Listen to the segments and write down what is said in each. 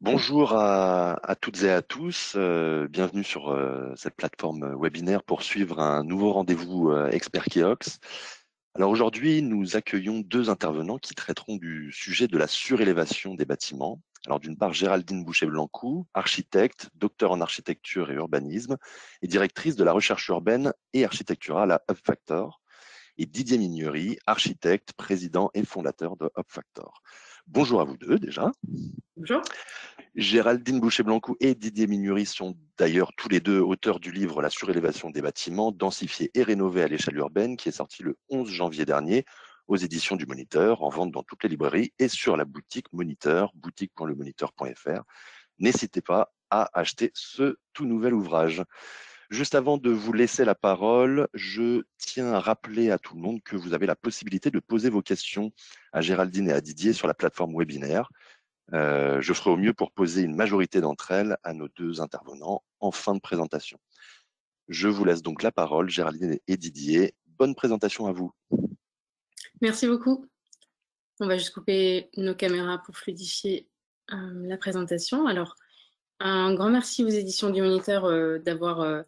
Bonjour à toutes et à tous. Bienvenue sur cette plateforme webinaire pour suivre un nouveau rendez-vous Expert Kiox. Alors aujourd'hui, nous accueillons deux intervenants qui traiteront du sujet de la surélévation des bâtiments. Alors d'une part, Géraldine Boucher-Blancou, architecte, docteur en architecture et urbanisme et directrice de la recherche urbaine et architecturale à UpFactor. Et Didier Mignery, architecte, président et fondateur de UpFactor. Bonjour à vous deux déjà. Bonjour. Géraldine Boucher-Blancou et Didier Mignery sont d'ailleurs tous les deux auteurs du livre La surélévation des bâtiments, densifiés et rénovés à l'échelle urbaine, qui est sorti le 11 janvier dernier aux éditions du Moniteur, en vente dans toutes les librairies et sur la boutique Moniteur, boutique.lemoniteur.fr. N'hésitez pas à acheter ce tout nouvel ouvrage. Juste avant de vous laisser la parole, je tiens à rappeler à tout le monde que vous avez la possibilité de poser vos questions à Géraldine et à Didier sur la plateforme webinaire. Je ferai au mieux pour poser une majorité d'entre elles à nos deux intervenants en fin de présentation. Je vous laisse donc la parole, Géraldine et Didier. Bonne présentation à vous. Merci beaucoup. On va juste couper nos caméras pour fluidifier la présentation. Alors, un grand merci aux éditions du Moniteur d'avoir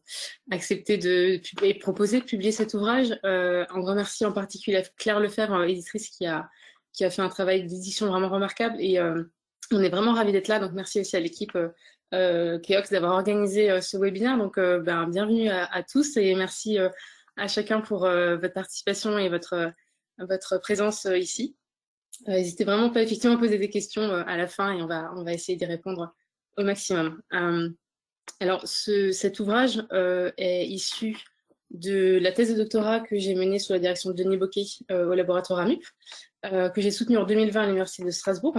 accepté et proposé de publier cet ouvrage. Un grand merci en particulier à Claire Lefebvre, éditrice, qui a fait un travail d'édition vraiment remarquable. Et on est vraiment ravis d'être là. Donc, merci aussi à l'équipe Keox d'avoir organisé ce webinaire. Donc, bienvenue à tous et merci à chacun pour votre participation et votre présence ici. N'hésitez vraiment pas effectivement à poser des questions à la fin et on va essayer d'y répondre au maximum. Alors, cet ouvrage est issu de la thèse de doctorat que j'ai menée sous la direction de Denis Bocquet au laboratoire AMUP, que j'ai soutenu en 2020 à l'Université de Strasbourg.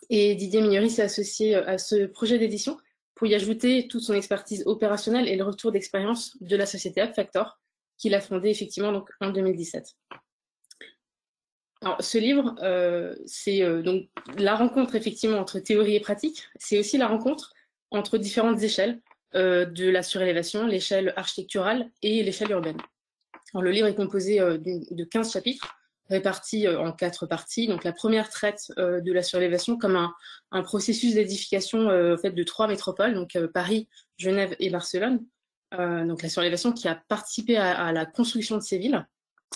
Et Didier Mignery s'est associé à ce projet d'édition pour y ajouter toute son expertise opérationnelle et le retour d'expérience de la société UpFactor, qu'il a fondée effectivement donc, en 2017. Alors, ce livre, c'est donc la rencontre effectivement entre théorie et pratique. C'est aussi la rencontre entre différentes échelles de la surélévation, l'échelle architecturale et l'échelle urbaine. Alors, le livre est composé de 15 chapitres répartis en 4 parties. Donc, la première traite de la surélévation comme un processus d'édification en fait, de 3 métropoles, donc Paris, Genève et Barcelone. Donc, la surélévation qui a participé à la construction de ces villes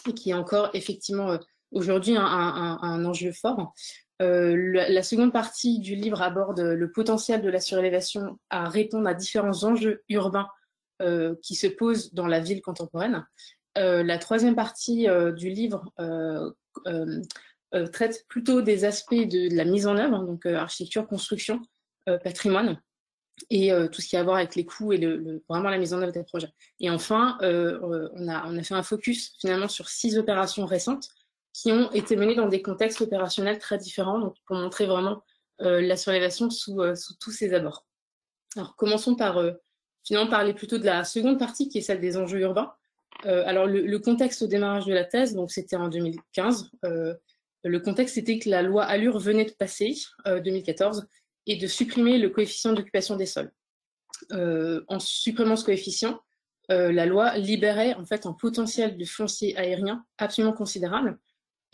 et qui est encore effectivement aujourd'hui un enjeu fort. La seconde partie du livre aborde le potentiel de la surélévation à répondre à différents enjeux urbains qui se posent dans la ville contemporaine. La troisième partie du livre traite plutôt des aspects de la mise en œuvre, donc architecture, construction, patrimoine, et tout ce qui a à voir avec les coûts et vraiment la mise en œuvre des projets. Et enfin, on a fait un focus finalement sur 6 opérations récentes qui ont été menées dans des contextes opérationnels très différents, donc pour montrer vraiment la surélévation sous tous ses abords. Alors commençons par finalement parler plutôt de la seconde partie qui est celle des enjeux urbains. Alors le contexte au démarrage de la thèse, donc c'était en 2015. Le contexte c'était que la loi Allure venait de passer 2014 et de supprimer le coefficient d'occupation des sols. En supprimant ce coefficient, la loi libérait en fait un potentiel de foncier aérien absolument considérable.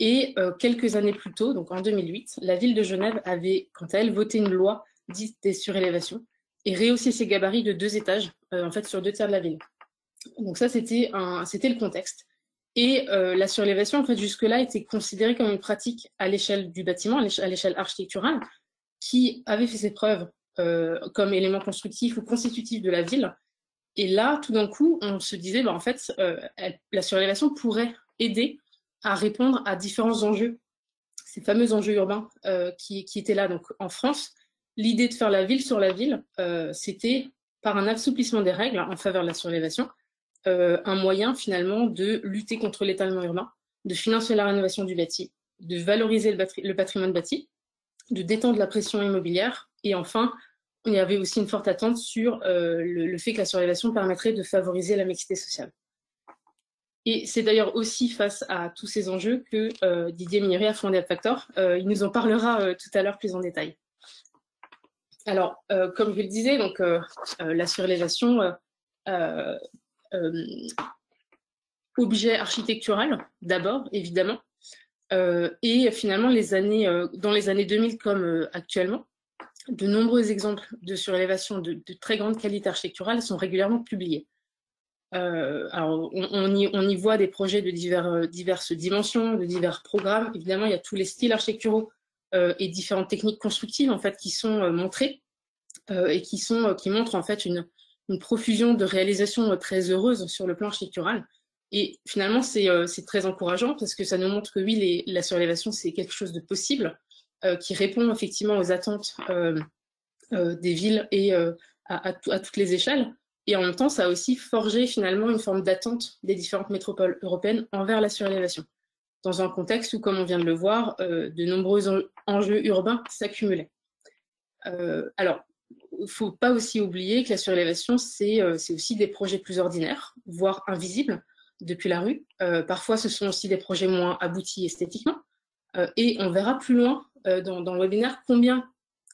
Et quelques années plus tôt, donc en 2008, la ville de Genève avait, quant à elle, voté une loi dite des surélévations et rehaussé ses gabarits de 2 étages, en fait, sur 2 tiers de la ville. Donc ça, c'était le contexte. Et la surélévation, en fait, jusque-là, était considérée comme une pratique à l'échelle du bâtiment, à l'échelle architecturale, qui avait fait ses preuves comme élément constructif ou constitutif de la ville. Et là, tout d'un coup, on se disait, en fait, la surélévation pourrait aider à répondre à différents enjeux, ces fameux enjeux urbains qui étaient là. Donc, en France, l'idée de faire la ville sur la ville, c'était par un assouplissement des règles en faveur de la surélévation, un moyen finalement de lutter contre l'étalement urbain, de financer la rénovation du bâti, de valoriser le patrimoine bâti, de détendre la pression immobilière et enfin, il y avait aussi une forte attente sur le fait que la surélévation permettrait de favoriser la mixité sociale. Et c'est d'ailleurs aussi face à tous ces enjeux que Didier Mignery a fondé UpFactor. Il nous en parlera tout à l'heure plus en détail. Alors, comme je le disais, donc, la surélévation, objet architectural d'abord, évidemment, et finalement, dans les années 2000 comme actuellement, de nombreux exemples de surélévation de très grande qualité architecturale sont régulièrement publiés. Alors, on y voit des projets de diverses dimensions, de divers programmes. Évidemment, il y a tous les styles architecturaux et différentes techniques constructives en fait qui sont montrées et qui montrent en fait une profusion de réalisations très heureuses sur le plan architectural. Et finalement, c'est très encourageant parce que ça nous montre que oui, la surélévation, c'est quelque chose de possible, qui répond effectivement aux attentes des villes et à toutes les échelles. Et en même temps, ça a aussi forgé finalement une forme d'attente des différentes métropoles européennes envers la surélévation, dans un contexte où, comme on vient de le voir, de nombreux enjeux urbains s'accumulaient. Alors, il ne faut pas aussi oublier que la surélévation, c'est aussi des projets plus ordinaires, voire invisibles, depuis la rue. Parfois, ce sont aussi des projets moins aboutis esthétiquement. Et on verra plus loin dans le webinaire combien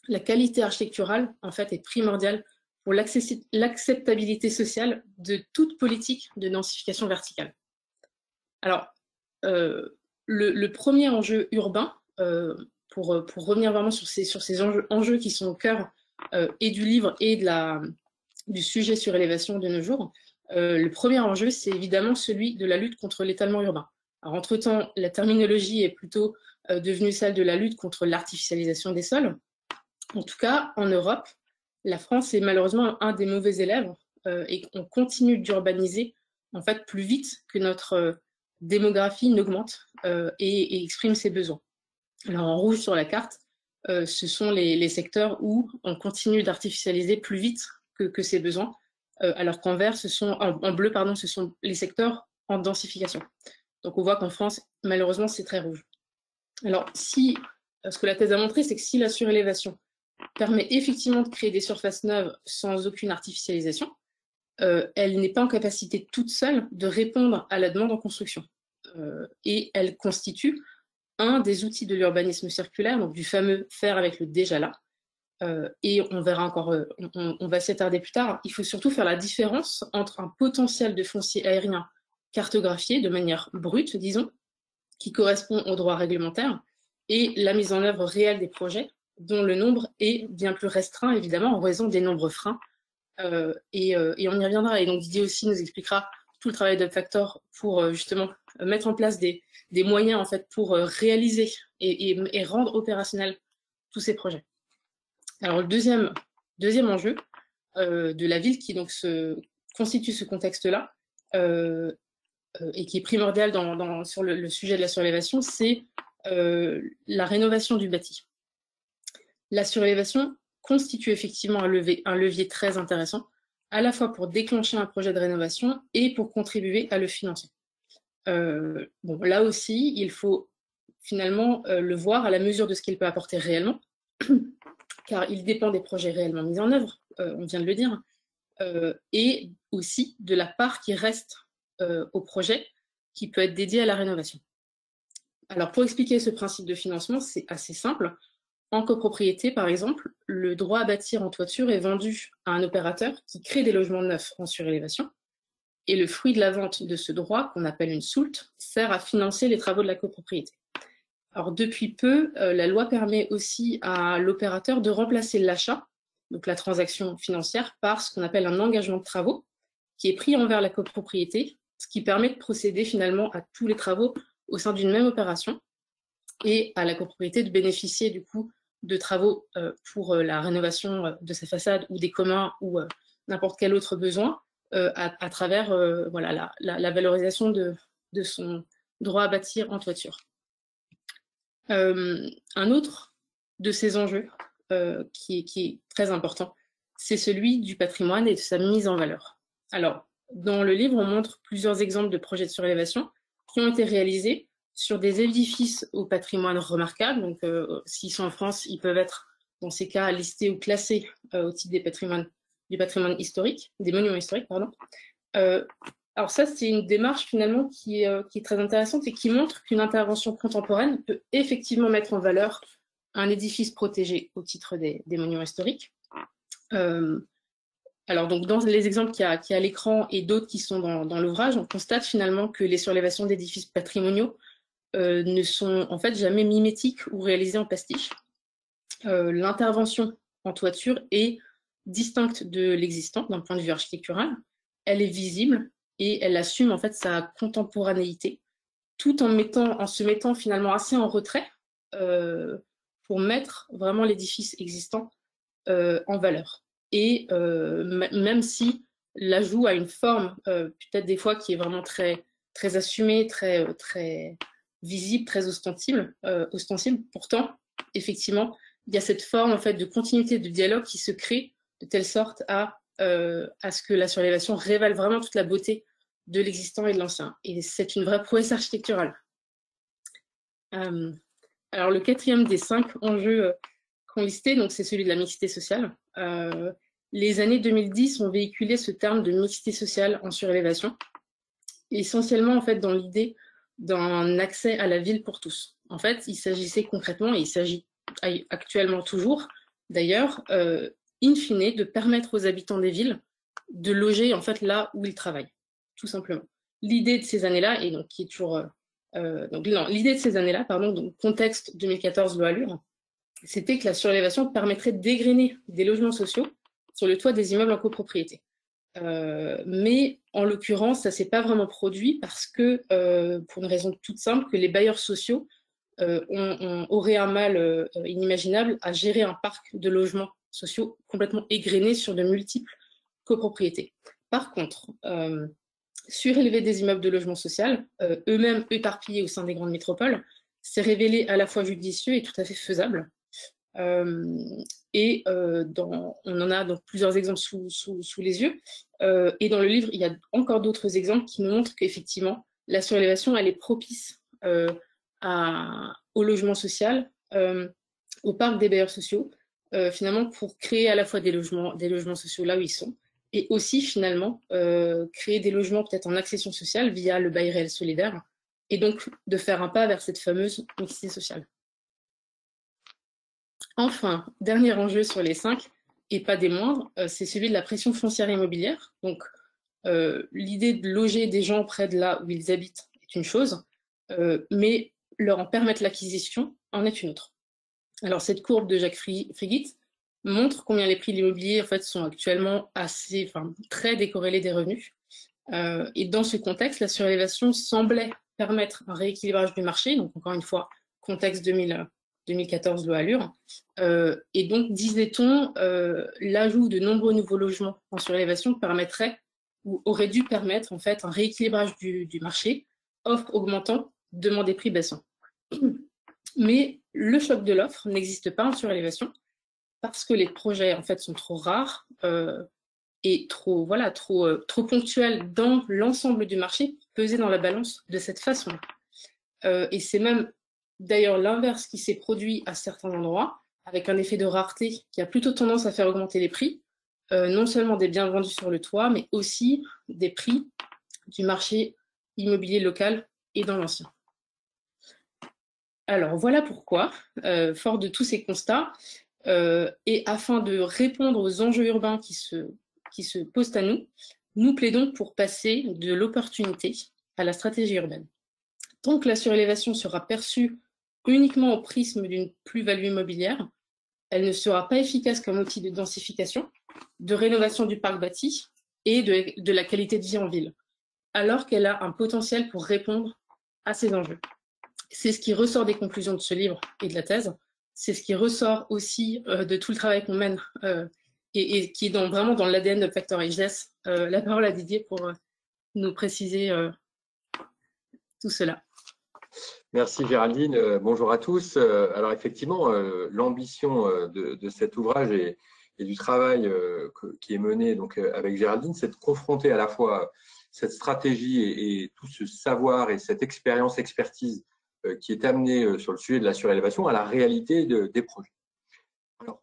la qualité architecturale, en fait, est primordiale pour l'acceptabilité sociale de toute politique de densification verticale. Alors, le premier enjeu urbain, pour revenir vraiment sur ces enjeux qui sont au cœur et du livre et du sujet sur élévation de nos jours, le premier enjeu, c'est évidemment celui de la lutte contre l'étalement urbain. Alors, entre-temps, la terminologie est plutôt devenue celle de la lutte contre l'artificialisation des sols. En tout cas, en Europe, la France est malheureusement un des mauvais élèves et on continue d'urbaniser en fait plus vite que notre démographie n'augmente et exprime ses besoins. Alors en rouge sur la carte, ce sont les secteurs où on continue d'artificialiser plus vite que ses besoins, alors qu'en vert, en bleu, pardon, ce sont les secteurs en densification. Donc on voit qu'en France, malheureusement, c'est très rouge. Alors ce que la thèse a montré, c'est que si la surélévation permet effectivement de créer des surfaces neuves sans aucune artificialisation, elle n'est pas en capacité toute seule de répondre à la demande en construction. Et elle constitue un des outils de l'urbanisme circulaire, donc du fameux faire avec le déjà là. Et on verra encore, on va s'attarder plus tard, il faut surtout faire la différence entre un potentiel de foncier aérien cartographié de manière brute, disons, qui correspond au droit réglementaire, et la mise en œuvre réelle des projets, dont le nombre est bien plus restreint, évidemment, en raison des nombreux freins. Et on y reviendra. Et donc Didier aussi nous expliquera tout le travail d'UpFactor pour justement mettre en place des moyens en fait pour réaliser et rendre opérationnels tous ces projets. Alors le deuxième enjeu de la ville qui donc constitue ce contexte-là et qui est primordial sur le sujet de la surélévation, c'est la rénovation du bâti. La surélévation constitue effectivement un levier très intéressant, à la fois pour déclencher un projet de rénovation et pour contribuer à le financer. Là aussi, il faut finalement le voir à la mesure de ce qu'il peut apporter réellement, car il dépend des projets réellement mis en œuvre, on vient de le dire, et aussi de la part qui reste au projet, qui peut être dédiée à la rénovation. Alors, pour expliquer ce principe de financement, c'est assez simple. En copropriété, par exemple, le droit à bâtir en toiture est vendu à un opérateur qui crée des logements neufs en surélévation. Et le fruit de la vente de ce droit, qu'on appelle une soulte, sert à financer les travaux de la copropriété. Alors, depuis peu, la loi permet aussi à l'opérateur de remplacer l'achat, donc la transaction financière, par ce qu'on appelle un engagement de travaux, qui est pris envers la copropriété, ce qui permet de procéder finalement à tous les travaux au sein d'une même opération et à la copropriété de bénéficier du coup de travaux pour la rénovation de sa façade ou des communs ou n'importe quel autre besoin à travers voilà, la valorisation de son droit à bâtir en toiture. Un autre de ces enjeux qui est très important, c'est celui du patrimoine et de sa mise en valeur. Alors, dans le livre, on montre plusieurs exemples de projets de surélévation qui ont été réalisés sur des édifices au patrimoine remarquable. Donc, s'ils sont en France, ils peuvent être, dans ces cas, listés ou classés au titre du patrimoine historique, des monuments historiques, pardon. Alors ça, c'est une démarche finalement qui est très intéressante et qui montre qu'une intervention contemporaine peut effectivement mettre en valeur un édifice protégé au titre des monuments historiques. Alors donc dans les exemples qu'il y a à l'écran et d'autres qui sont dans l'ouvrage, on constate finalement que les surélévations d'édifices patrimoniaux ne sont en fait jamais mimétiques ou réalisées en pastiche. L'intervention en toiture est distincte de l'existant d'un point de vue architectural. Elle est visible et elle assume en fait sa contemporanéité, tout en se mettant finalement assez en retrait pour mettre vraiment l'édifice existant en valeur. Et même si l'ajout a une forme, peut-être des fois qui est vraiment très, très assumée, très, très visible, très ostensible, pourtant, effectivement, il y a cette forme en fait, de continuité de dialogue qui se crée de telle sorte à ce que la surélévation révèle vraiment toute la beauté de l'existant et de l'ancien. Et c'est une vraie prouesse architecturale. Alors, le quatrième des 5 enjeux qu'on listait, donc c'est celui de la mixité sociale. Les années 2010 ont véhiculé ce terme de mixité sociale en surélévation, essentiellement en fait dans l'idée d'un accès à la ville pour tous. En fait, il s'agissait concrètement, et il s'agit actuellement toujours, d'ailleurs, in fine, de permettre aux habitants des villes de loger en fait là où ils travaillent, tout simplement. L'idée de ces années-là, et donc qui est toujours l'idée de ces années-là, pardon, donc contexte 2014 loi Allure, c'était que la surélévation permettrait d'égrener des logements sociaux sur le toit des immeubles en copropriété. Mais en l'occurrence, ça ne s'est pas vraiment produit parce que, pour une raison toute simple, que les bailleurs sociaux auraient un mal inimaginable à gérer un parc de logements sociaux complètement égrenés sur de multiples copropriétés. Par contre, surélever des immeubles de logement social, eux-mêmes éparpillés au sein des grandes métropoles, s'est révélé à la fois judicieux et tout à fait faisable. On en a donc plusieurs exemples sous les yeux. Et dans le livre, il y a encore d'autres exemples qui nous montrent qu'effectivement, la surélévation, elle est propice au logement social, au parc des bailleurs sociaux, finalement pour créer à la fois des logements sociaux là où ils sont, et aussi finalement créer des logements peut-être en accession sociale via le bail réel solidaire, et donc de faire un pas vers cette fameuse mixité sociale. Enfin, dernier enjeu sur les 5, et pas des moindres, c'est celui de la pression foncière immobilière. Donc, l'idée de loger des gens près de là où ils habitent est une chose, mais leur en permettre l'acquisition en est une autre. Alors, cette courbe de Jacques Frigitt montre combien les prix de l'immobilier en fait, sont actuellement très décorrélés des revenus. Et dans ce contexte, la surélévation semblait permettre un rééquilibrage du marché, donc encore une fois, contexte 2014 loi Allure. Et donc, disait-on, l'ajout de nombreux nouveaux logements en surélévation permettrait ou aurait dû permettre en fait un rééquilibrage du marché, offre augmentant, demande et prix baissant. Mais le choc de l'offre n'existe pas en surélévation parce que les projets en fait sont trop rares et trop ponctuels dans l'ensemble du marché, pesés dans la balance de cette façon. Et c'est même d'ailleurs l'inverse qui s'est produit à certains endroits, avec un effet de rareté qui a plutôt tendance à faire augmenter les prix, non seulement des biens vendus sur le toit, mais aussi des prix du marché immobilier local et dans l'ancien. Alors voilà pourquoi, fort de tous ces constats, et afin de répondre aux enjeux urbains qui se posent à nous, nous plaidons pour passer de l'opportunité à la stratégie urbaine. Tant que la surélévation sera perçue uniquement au prisme d'une plus-value immobilière, elle ne sera pas efficace comme outil de densification, de rénovation du parc bâti et de la qualité de vie en ville, alors qu'elle a un potentiel pour répondre à ces enjeux. C'est ce qui ressort des conclusions de ce livre et de la thèse. C'est ce qui ressort aussi de tout le travail qu'on mène et qui est vraiment dans l'ADN de Factory. Je laisse la parole à Didier pour nous préciser tout cela. Merci Géraldine. Bonjour à tous. Alors effectivement, l'ambition de cet ouvrage et du travail qui est mené donc, avec Géraldine, c'est de confronter à la fois cette stratégie et tout ce savoir et cette expertise qui est amenée sur le sujet de la surélévation à la réalité des projets. Alors,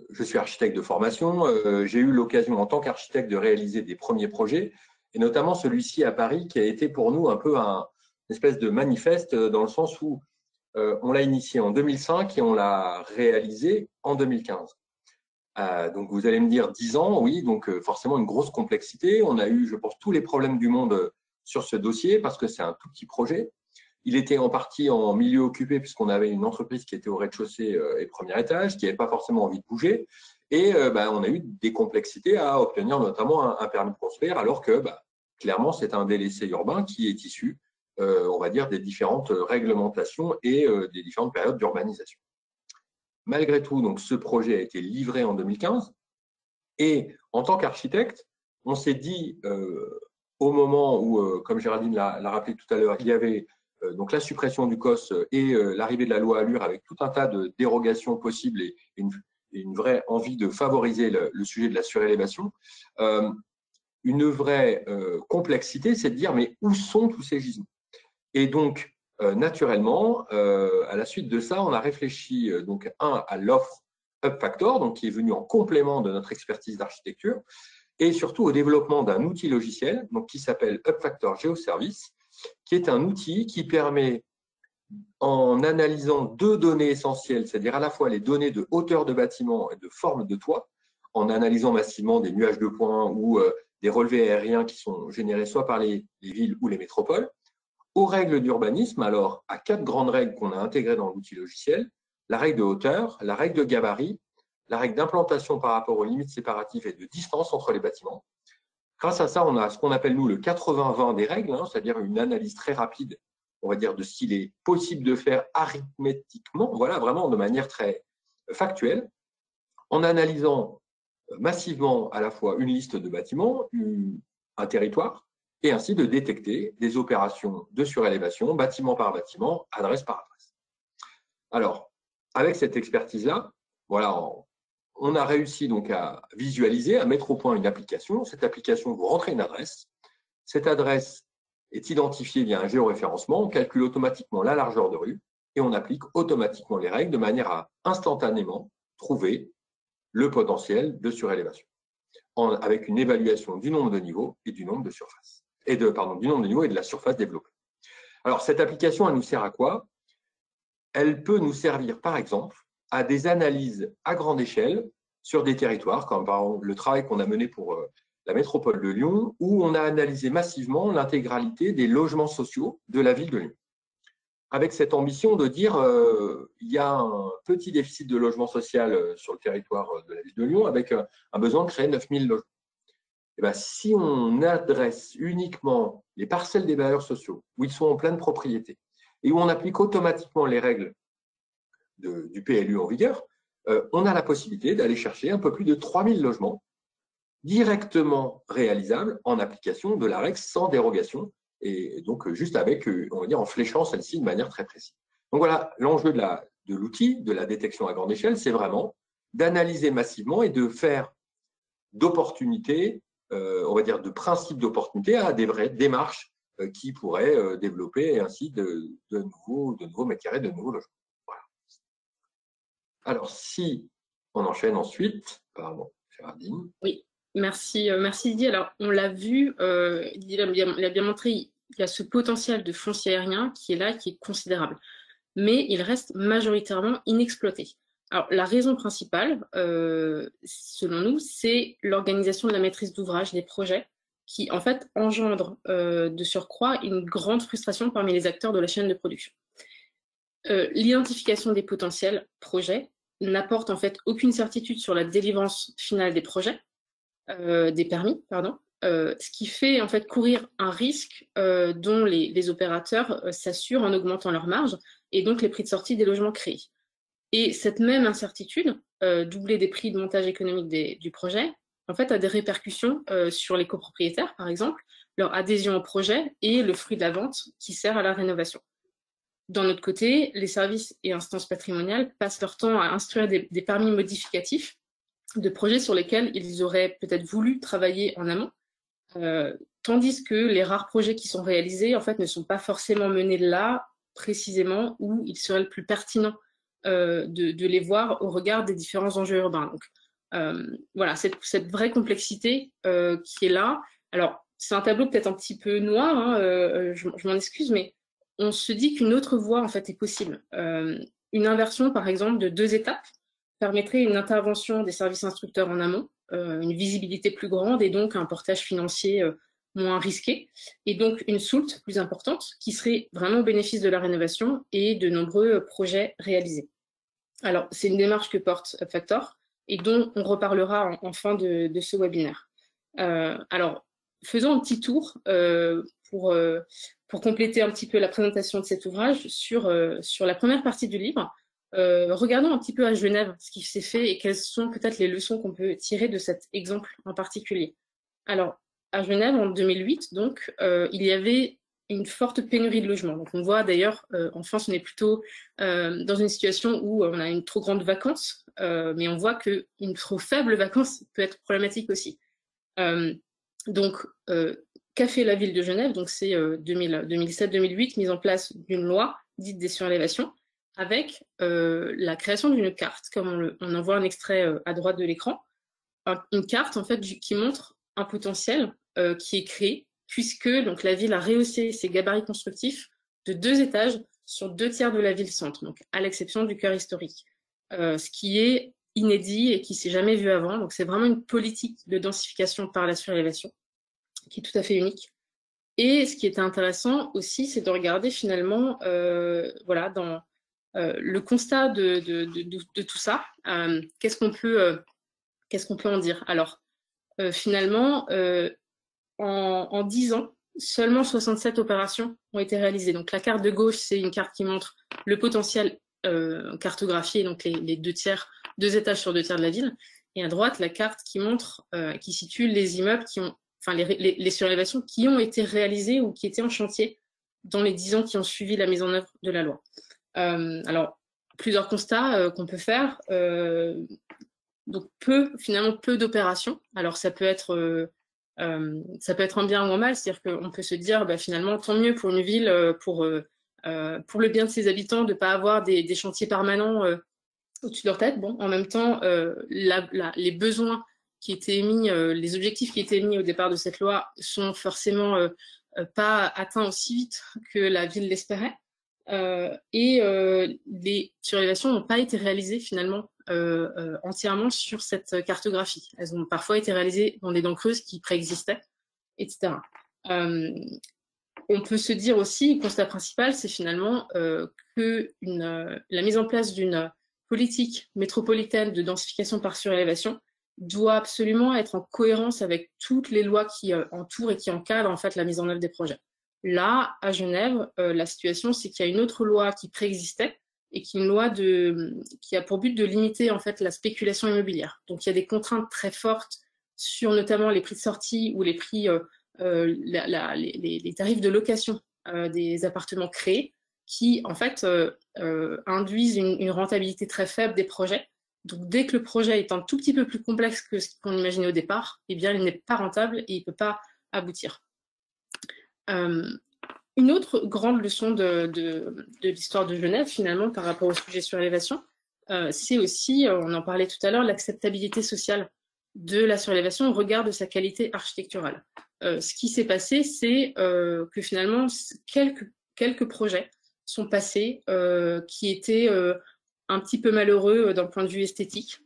je suis architecte de formation. J'ai eu l'occasion en tant qu'architecte de réaliser des premiers projets, et notamment celui-ci à Paris qui a été pour nous un peu une espèce de manifeste dans le sens où on l'a initié en 2005 et on l'a réalisé en 2015. Donc vous allez me dire 10 ans, oui, donc forcément une grosse complexité. On a eu, je pense, tous les problèmes du monde sur ce dossier parce que c'est un tout petit projet. Il était en partie en milieu occupé puisqu'on avait une entreprise qui était au rez-de-chaussée et premier étage, qui n'avait pas forcément envie de bouger. Et on a eu des complexités à obtenir notamment un permis de construire, alors que clairement, c'est un délaissé urbain qui est issu, on va dire, des différentes réglementations et des différentes périodes d'urbanisation. Malgré tout, donc, ce projet a été livré en 2015. Et en tant qu'architecte, on s'est dit, au moment où, comme Géraldine l'a rappelé tout à l'heure, il y avait donc la suppression du COS et l'arrivée de la loi Allure avec tout un tas de dérogations possibles et une vraie envie de favoriser le sujet de la surélévation, une vraie complexité, c'est de dire mais où sont tous ces gisements? Et donc, naturellement, à la suite de ça, on a réfléchi donc à l'offre UpFactor, donc qui est venue en complément de notre expertise d'architecture, et surtout au développement d'un outil logiciel donc qui s'appelle UpFactor GeoService, qui est un outil qui permet, en analysant deux données essentielles, c'est-à-dire à la fois les données de hauteur de bâtiment et de forme de toit, en analysant massivement des nuages de points ou des relevés aériens qui sont générés soit par les villes ou les métropoles, aux règles d'urbanisme, alors à 4 grandes règles qu'on a intégrées dans l'outil logiciel: la règle de hauteur, la règle de gabarit, la règle d'implantation par rapport aux limites séparatives et de distance entre les bâtiments. Grâce à ça, on a ce qu'on appelle, nous, le 80-20 des règles, c'est-à-dire une analyse très rapide, on va dire, de ce qu'il est possible de faire arithmétiquement, voilà, vraiment de manière très factuelle, en analysant massivement à la fois une liste de bâtiments, un territoire, et ainsi de détecter des opérations de surélévation, bâtiment par bâtiment, adresse par adresse. Alors, avec cette expertise-là, voilà, on a réussi donc à visualiser, à mettre au point une application. Cette application, vous rentrez une adresse. Cette adresse est identifiée via un géoréférencement. On calcule automatiquement la largeur de rue et on applique automatiquement les règles de manière à instantanément trouver le potentiel de surélévation, avec une évaluation du nombre de niveaux et du nombre de surfaces. Du nombre de niveaux et de la surface développée. Alors, cette application, elle nous sert à quoi? Elle peut nous servir, par exemple, à des analyses à grande échelle sur des territoires, comme par exemple le travail qu'on a mené pour la métropole de Lyon, où on a analysé massivement l'intégralité des logements sociaux de la ville de Lyon, avec cette ambition de dire il y a un petit déficit de logement social sur le territoire de la ville de Lyon, avec un besoin de créer 9000 logements. Et bien, si on adresse uniquement les parcelles des bailleurs sociaux, où ils sont en pleine propriété, et où on applique automatiquement les règles du PLU en vigueur, on a la possibilité d'aller chercher un peu plus de 3000 logements directement réalisables en application de la règle sans dérogation, et donc juste avec, on va dire, en fléchant celle-ci de manière très précise. Donc voilà, l'enjeu de l'outil, de la détection à grande échelle, c'est vraiment d'analyser massivement et de faire d'opportunités, on va dire de principes d'opportunité à des vraies démarches qui pourraient développer ainsi de nouveaux mètres carrés, de nouveaux logements. Voilà. Alors, si on enchaîne ensuite, pardon, Géraldine. Oui, merci Didier. Alors, on l'a vu, il a bien montré, il y a ce potentiel de foncier aérien qui est là, qui est considérable, mais il reste majoritairement inexploité. Alors, la raison principale, selon nous, c'est l'organisation de la maîtrise d'ouvrage des projets qui, en fait, engendre de surcroît une grande frustration parmi les acteurs de la chaîne de production. L'identification des potentiels projets n'apporte en fait aucune certitude sur la délivrance finale des projets, des permis, pardon, ce qui fait en fait courir un risque dont les opérateurs s'assurent en augmentant leurs marges et donc les prix de sortie des logements créés. Et cette même incertitude, doublée des prix de montage économique du projet, en fait, a des répercussions sur les copropriétaires, par exemple, leur adhésion au projet et le fruit de la vente qui sert à la rénovation. D'un autre côté, les services et instances patrimoniales passent leur temps à instruire des permis modificatifs de projets sur lesquels ils auraient peut-être voulu travailler en amont, tandis que les rares projets qui sont réalisés, en fait, ne sont pas forcément menés là, précisément, où il serait le plus pertinent de les voir au regard des différents enjeux urbains. Donc, voilà, cette vraie complexité qui est là. Alors, c'est un tableau peut-être un petit peu noir, hein, je m'en excuse, mais on se dit qu'une autre voie, en fait, est possible. Une inversion, par exemple, de 2 étapes permettrait une intervention des services instructeurs en amont, une visibilité plus grande et donc un portage financier moins risquée, et donc une soult plus importante qui serait vraiment au bénéfice de la rénovation et de nombreux projets réalisés. Alors, c'est une démarche que porte UpFactor et dont on reparlera en fin de ce webinaire. Alors, faisons un petit tour pour compléter un petit peu la présentation de cet ouvrage sur la première partie du livre. Regardons un petit peu à Genève ce qui s'est fait et quelles sont peut-être les leçons qu'on peut tirer de cet exemple en particulier. Alors, à Genève, en 2008, donc, il y avait une forte pénurie de logements. Donc, on voit d'ailleurs, en France, on est plutôt dans une situation où on a une trop grande vacance, mais on voit qu'une trop faible vacance peut être problématique aussi. Donc, qu'a fait la ville de Genève? Donc, c'est 2007-2008, mise en place d'une loi dite des surélévations, avec la création d'une carte, comme on en voit un extrait à droite de l'écran, une carte en fait qui montre un potentiel qui est créé, puisque donc la ville a rehaussé ses gabarits constructifs de 2 étages sur 2 tiers de la ville-centre, donc à l'exception du cœur historique, ce qui est inédit et qui s'est jamais vu avant. Donc c'est vraiment une politique de densification par la surélévation qui est tout à fait unique. Et ce qui était intéressant aussi, c'est de regarder finalement, voilà, dans le constat de tout ça, qu'est-ce qu'on peut en dire? Alors, finalement, en 10 ans, seulement 67 opérations ont été réalisées. Donc la carte de gauche, c'est une carte qui montre le potentiel cartographié, donc les 2 tiers, 2 étages sur 2 tiers de la ville. Et à droite, la carte qui montre, qui situe les immeubles les surélévations qui ont été réalisées ou qui étaient en chantier dans les 10 ans qui ont suivi la mise en œuvre de la loi. Alors, plusieurs constats qu'on peut faire. Donc finalement peu d'opérations. Alors ça peut être un bien ou un mal, c'est-à-dire qu'on peut se dire finalement tant mieux pour une ville, pour le bien de ses habitants, de ne pas avoir des chantiers permanents au-dessus de leur tête. Bon, en même temps, les besoins qui étaient émis, les objectifs qui étaient émis au départ de cette loi sont forcément pas atteints aussi vite que la ville l'espérait. Les surélévations n'ont pas été réalisées finalement entièrement sur cette cartographie. Elles ont parfois été réalisées dans des dents creuses qui préexistaient, etc. On peut se dire aussi, le constat principal, c'est finalement que la mise en place d'une politique métropolitaine de densification par surélévation doit absolument être en cohérence avec toutes les lois qui entourent et qui encadrent en fait la mise en œuvre des projets. Là, à Genève, la situation, c'est qu'il y a une autre loi qui préexistait et qui est une loi qui a pour but de limiter en fait la spéculation immobilière. Donc, il y a des contraintes très fortes sur notamment les prix de sortie ou les prix, les tarifs de location des appartements créés qui, en fait, induisent une rentabilité très faible des projets. Donc, dès que le projet est un tout petit peu plus complexe que ce qu'on imaginait au départ, eh bien, il n'est pas rentable et il ne peut pas aboutir. Une autre grande leçon de l'histoire de Genève, finalement, par rapport au sujet surélévation, c'est aussi, on en parlait tout à l'heure, l'acceptabilité sociale de la surélévation au regard de sa qualité architecturale. Ce qui s'est passé, c'est que finalement, quelques projets sont passés qui étaient un petit peu malheureux d'un point de vue esthétique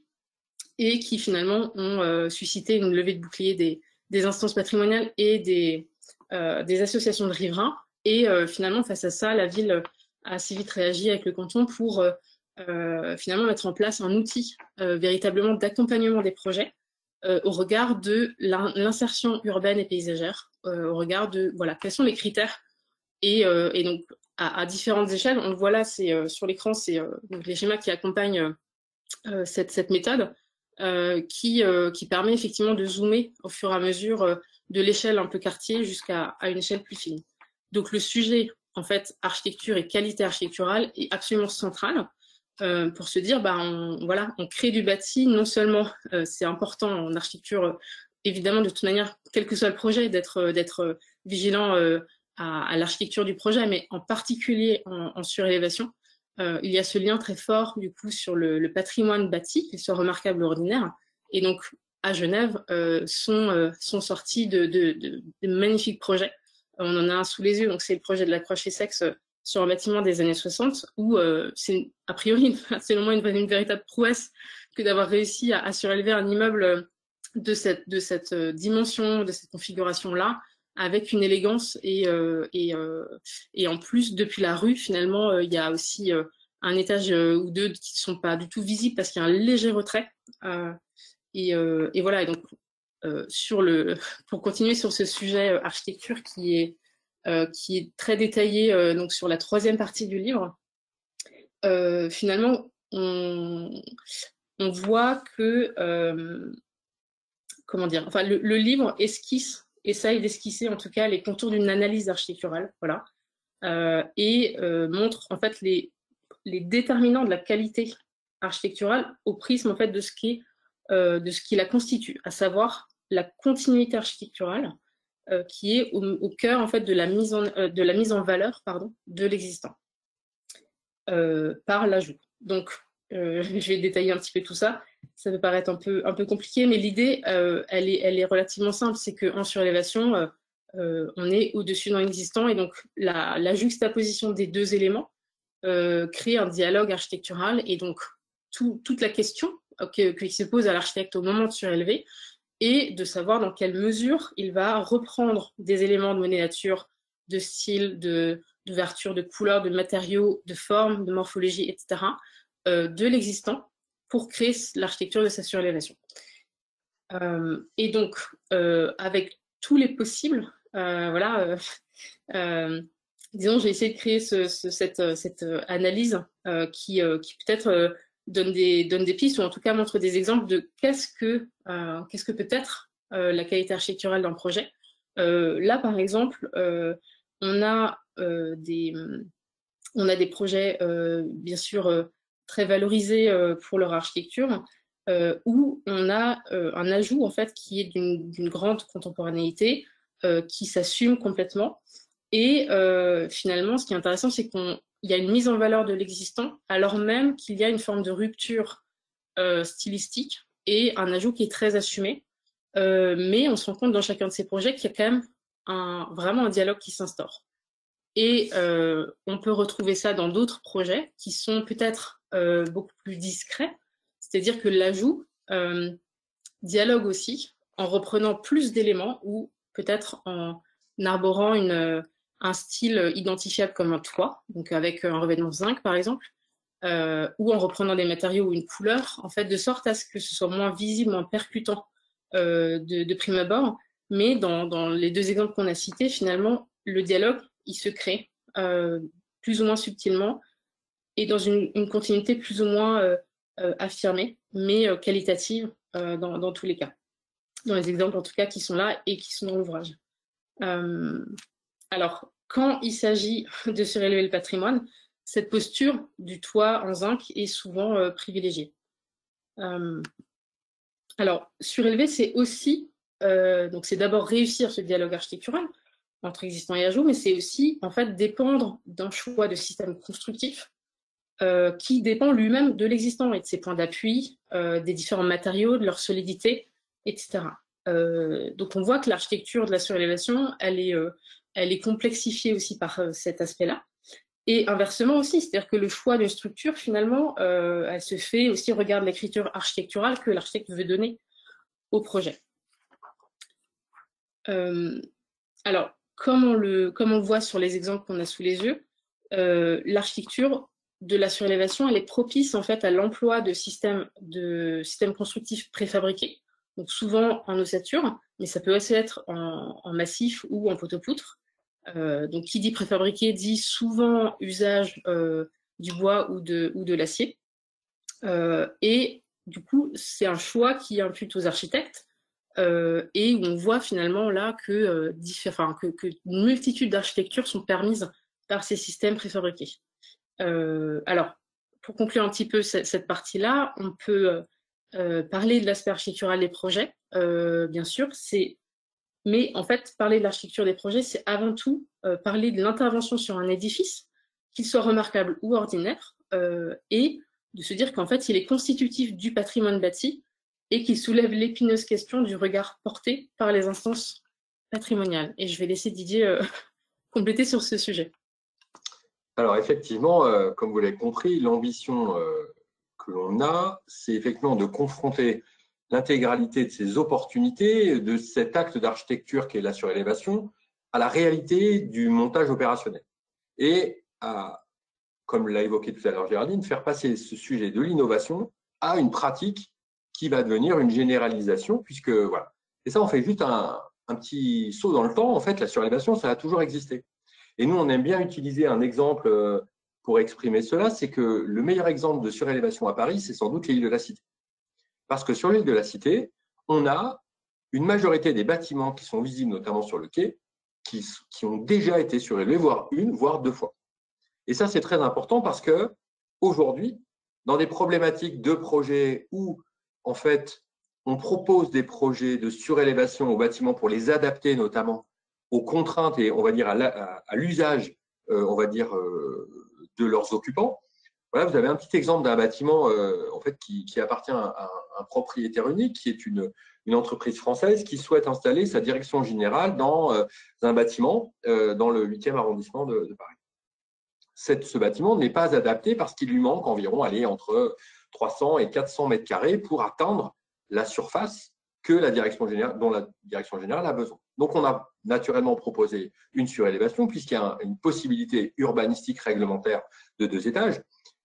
et qui finalement ont suscité une levée de bouclier des instances patrimoniales et des associations de riverains. Et finalement, face à ça, la ville a assez vite réagi avec le canton pour finalement mettre en place un outil véritablement d'accompagnement des projets au regard de l'insertion urbaine et paysagère, au regard de quels sont les critères. Et donc, à différentes échelles, on le voit là, c'est sur l'écran, c'est les schémas qui accompagnent cette méthode qui permet effectivement de zoomer au fur et à mesure de l'échelle un peu quartier jusqu'à une échelle plus fine. Donc le sujet, en fait, architecture et qualité architecturale est absolument central pour se dire, on crée du bâti, non seulement c'est important en architecture, évidemment, de toute manière, quel que soit le projet, d'être vigilant à l'architecture du projet, mais en particulier en surélévation, il y a ce lien très fort du coup sur le patrimoine bâti, qu'il soit remarquable ou ordinaire. Et donc à Genève sont sortis de magnifiques projets. On en a un sous les yeux, donc c'est le projet de la Croix-Essex sur un bâtiment des années 60, où c'est a priori selon moi une véritable prouesse que d'avoir réussi à surélever un immeuble de cette dimension, de cette configuration-là, avec une élégance et en plus, depuis la rue, finalement, il y a aussi un étage ou deux qui ne sont pas du tout visibles parce qu'il y a un léger retrait. Et voilà, et donc, pour continuer sur ce sujet architecture qui est très détaillé donc sur la 3e partie du livre, finalement, on voit que, comment dire, enfin, le livre essaye d'esquisser en tout cas les contours d'une analyse architecturale, voilà, et montre en fait les déterminants de la qualité architecturale au prisme en fait de ce qui la constitue, à savoir la continuité architecturale qui est au cœur en fait de la mise en valeur de l'existant par l'ajout. Donc, je vais détailler un petit peu tout ça. Ça peut paraître un peu compliqué, mais l'idée, elle est relativement simple. C'est qu'en surélévation, on est au-dessus d'un existant, et donc la juxtaposition des deux éléments crée un dialogue architectural, et donc toute la question qui se pose à l'architecte au moment de surélever est de savoir dans quelle mesure il va reprendre des éléments de monnaie nature, de style, d'ouverture, de couleur, de matériaux, de forme, de morphologie, etc., de l'existant pour créer l'architecture de sa surélévation. Et donc, avec tous les possibles, voilà, disons, j'ai essayé de créer cette analyse qui peut-être donne des pistes, ou en tout cas montre des exemples de qu'est-ce que peut être la qualité architecturale d'un projet. Là, par exemple, on a des projets, bien sûr, très valorisés pour leur architecture, où on a un ajout en fait qui est d'une grande contemporanéité, qui s'assume complètement. Et finalement, ce qui est intéressant, c'est qu'il y a une mise en valeur de l'existant, alors même qu'il y a une forme de rupture stylistique et un ajout qui est très assumé. Mais on se rend compte dans chacun de ces projets qu'il y a quand même vraiment un dialogue qui s'instaure. Et on peut retrouver ça dans d'autres projets qui sont peut-être beaucoup plus discrets, c'est-à-dire que l'ajout dialogue aussi en reprenant plus d'éléments, ou peut-être en arborant un style identifiable comme un toit, donc avec un revêtement zinc par exemple, ou en reprenant des matériaux ou une couleur, en fait, de sorte à ce que ce soit moins visible, moins percutant de prime abord. Mais dans les deux exemples qu'on a cités, finalement, le dialogue, il se crée plus ou moins subtilement et dans une continuité plus ou moins affirmée, mais qualitative dans tous les cas. Dans les exemples, en tout cas, qui sont là et qui sont dans l'ouvrage. Alors, quand il s'agit de surélever le patrimoine, cette posture du toit en zinc est souvent privilégiée. Alors, surélever, c'est aussi, donc c'est d'abord réussir ce dialogue architectural entre existant et ajout, mais c'est aussi, en fait, dépendre d'un choix de système constructif qui dépend lui-même de l'existant et de ses points d'appui, des différents matériaux, de leur solidité, etc. Donc, on voit que l'architecture de la surélévation, elle est complexifiée aussi par cet aspect-là. Et inversement aussi, c'est-à-dire que le choix d'une structure, finalement, elle se fait aussi au regard de l'écriture architecturale que l'architecte veut donner au projet. Alors, comme on le voit sur les exemples qu'on a sous les yeux, l'architecture de la surélévation, elle est propice en fait à l'emploi de systèmes constructifs préfabriqués, donc souvent en ossature, mais ça peut aussi être en massif ou en poteau-poutre. Donc, qui dit préfabriqué dit souvent usage du bois ou de l'acier. Et du coup, c'est un choix qui impute aux architectes et où on voit finalement là que une multitude d'architectures sont permises par ces systèmes préfabriqués. Alors, pour conclure un petit peu cette partie-là, on peut parler de l'aspect architectural des projets, bien sûr, mais en fait, parler de l'architecture des projets, c'est avant tout parler de l'intervention sur un édifice, qu'il soit remarquable ou ordinaire, et de se dire qu'en fait, il est constitutif du patrimoine bâti et qu'il soulève l'épineuse question du regard porté par les instances patrimoniales. Et je vais laisser Didier compléter sur ce sujet. Alors effectivement, comme vous l'avez compris, l'ambition que l'on a, c'est effectivement de confronter l'intégralité de ces opportunités, de cet acte d'architecture qui est la surélévation, à la réalité du montage opérationnel et à, comme l'a évoqué tout à l'heure Géraldine, faire passer ce sujet de l'innovation à une pratique qui va devenir une généralisation, puisque voilà. Et ça, on fait juste un petit saut dans le temps. En fait, la surélévation, ça a toujours existé. Et nous, on aime bien utiliser un exemple pour exprimer cela, c'est que le meilleur exemple de surélévation à Paris, c'est sans doute l'île de la Cité. Parce que sur l'île de la Cité, on a une majorité des bâtiments qui sont visibles, notamment sur le quai, qui ont déjà été surélevés, voire une, voire deux fois. Et ça, c'est très important parce que aujourd'hui, dans des problématiques de projets où, en fait, on propose des projets de surélévation aux bâtiments pour les adapter notamment aux contraintes et, on va dire, à l'usage, on va dire, de leurs occupants. Voilà, vous avez un petit exemple d'un bâtiment en fait, qui appartient à un propriétaire unique, qui est une entreprise française qui souhaite installer sa direction générale dans un bâtiment dans le 8e arrondissement de Paris. Ce bâtiment n'est pas adapté parce qu'il lui manque environ entre 300 et 400 mètres carrés pour atteindre la surface que dont la direction générale a besoin. Donc, on a naturellement proposé une surélévation puisqu'il y a une possibilité urbanistique réglementaire de 2 étages.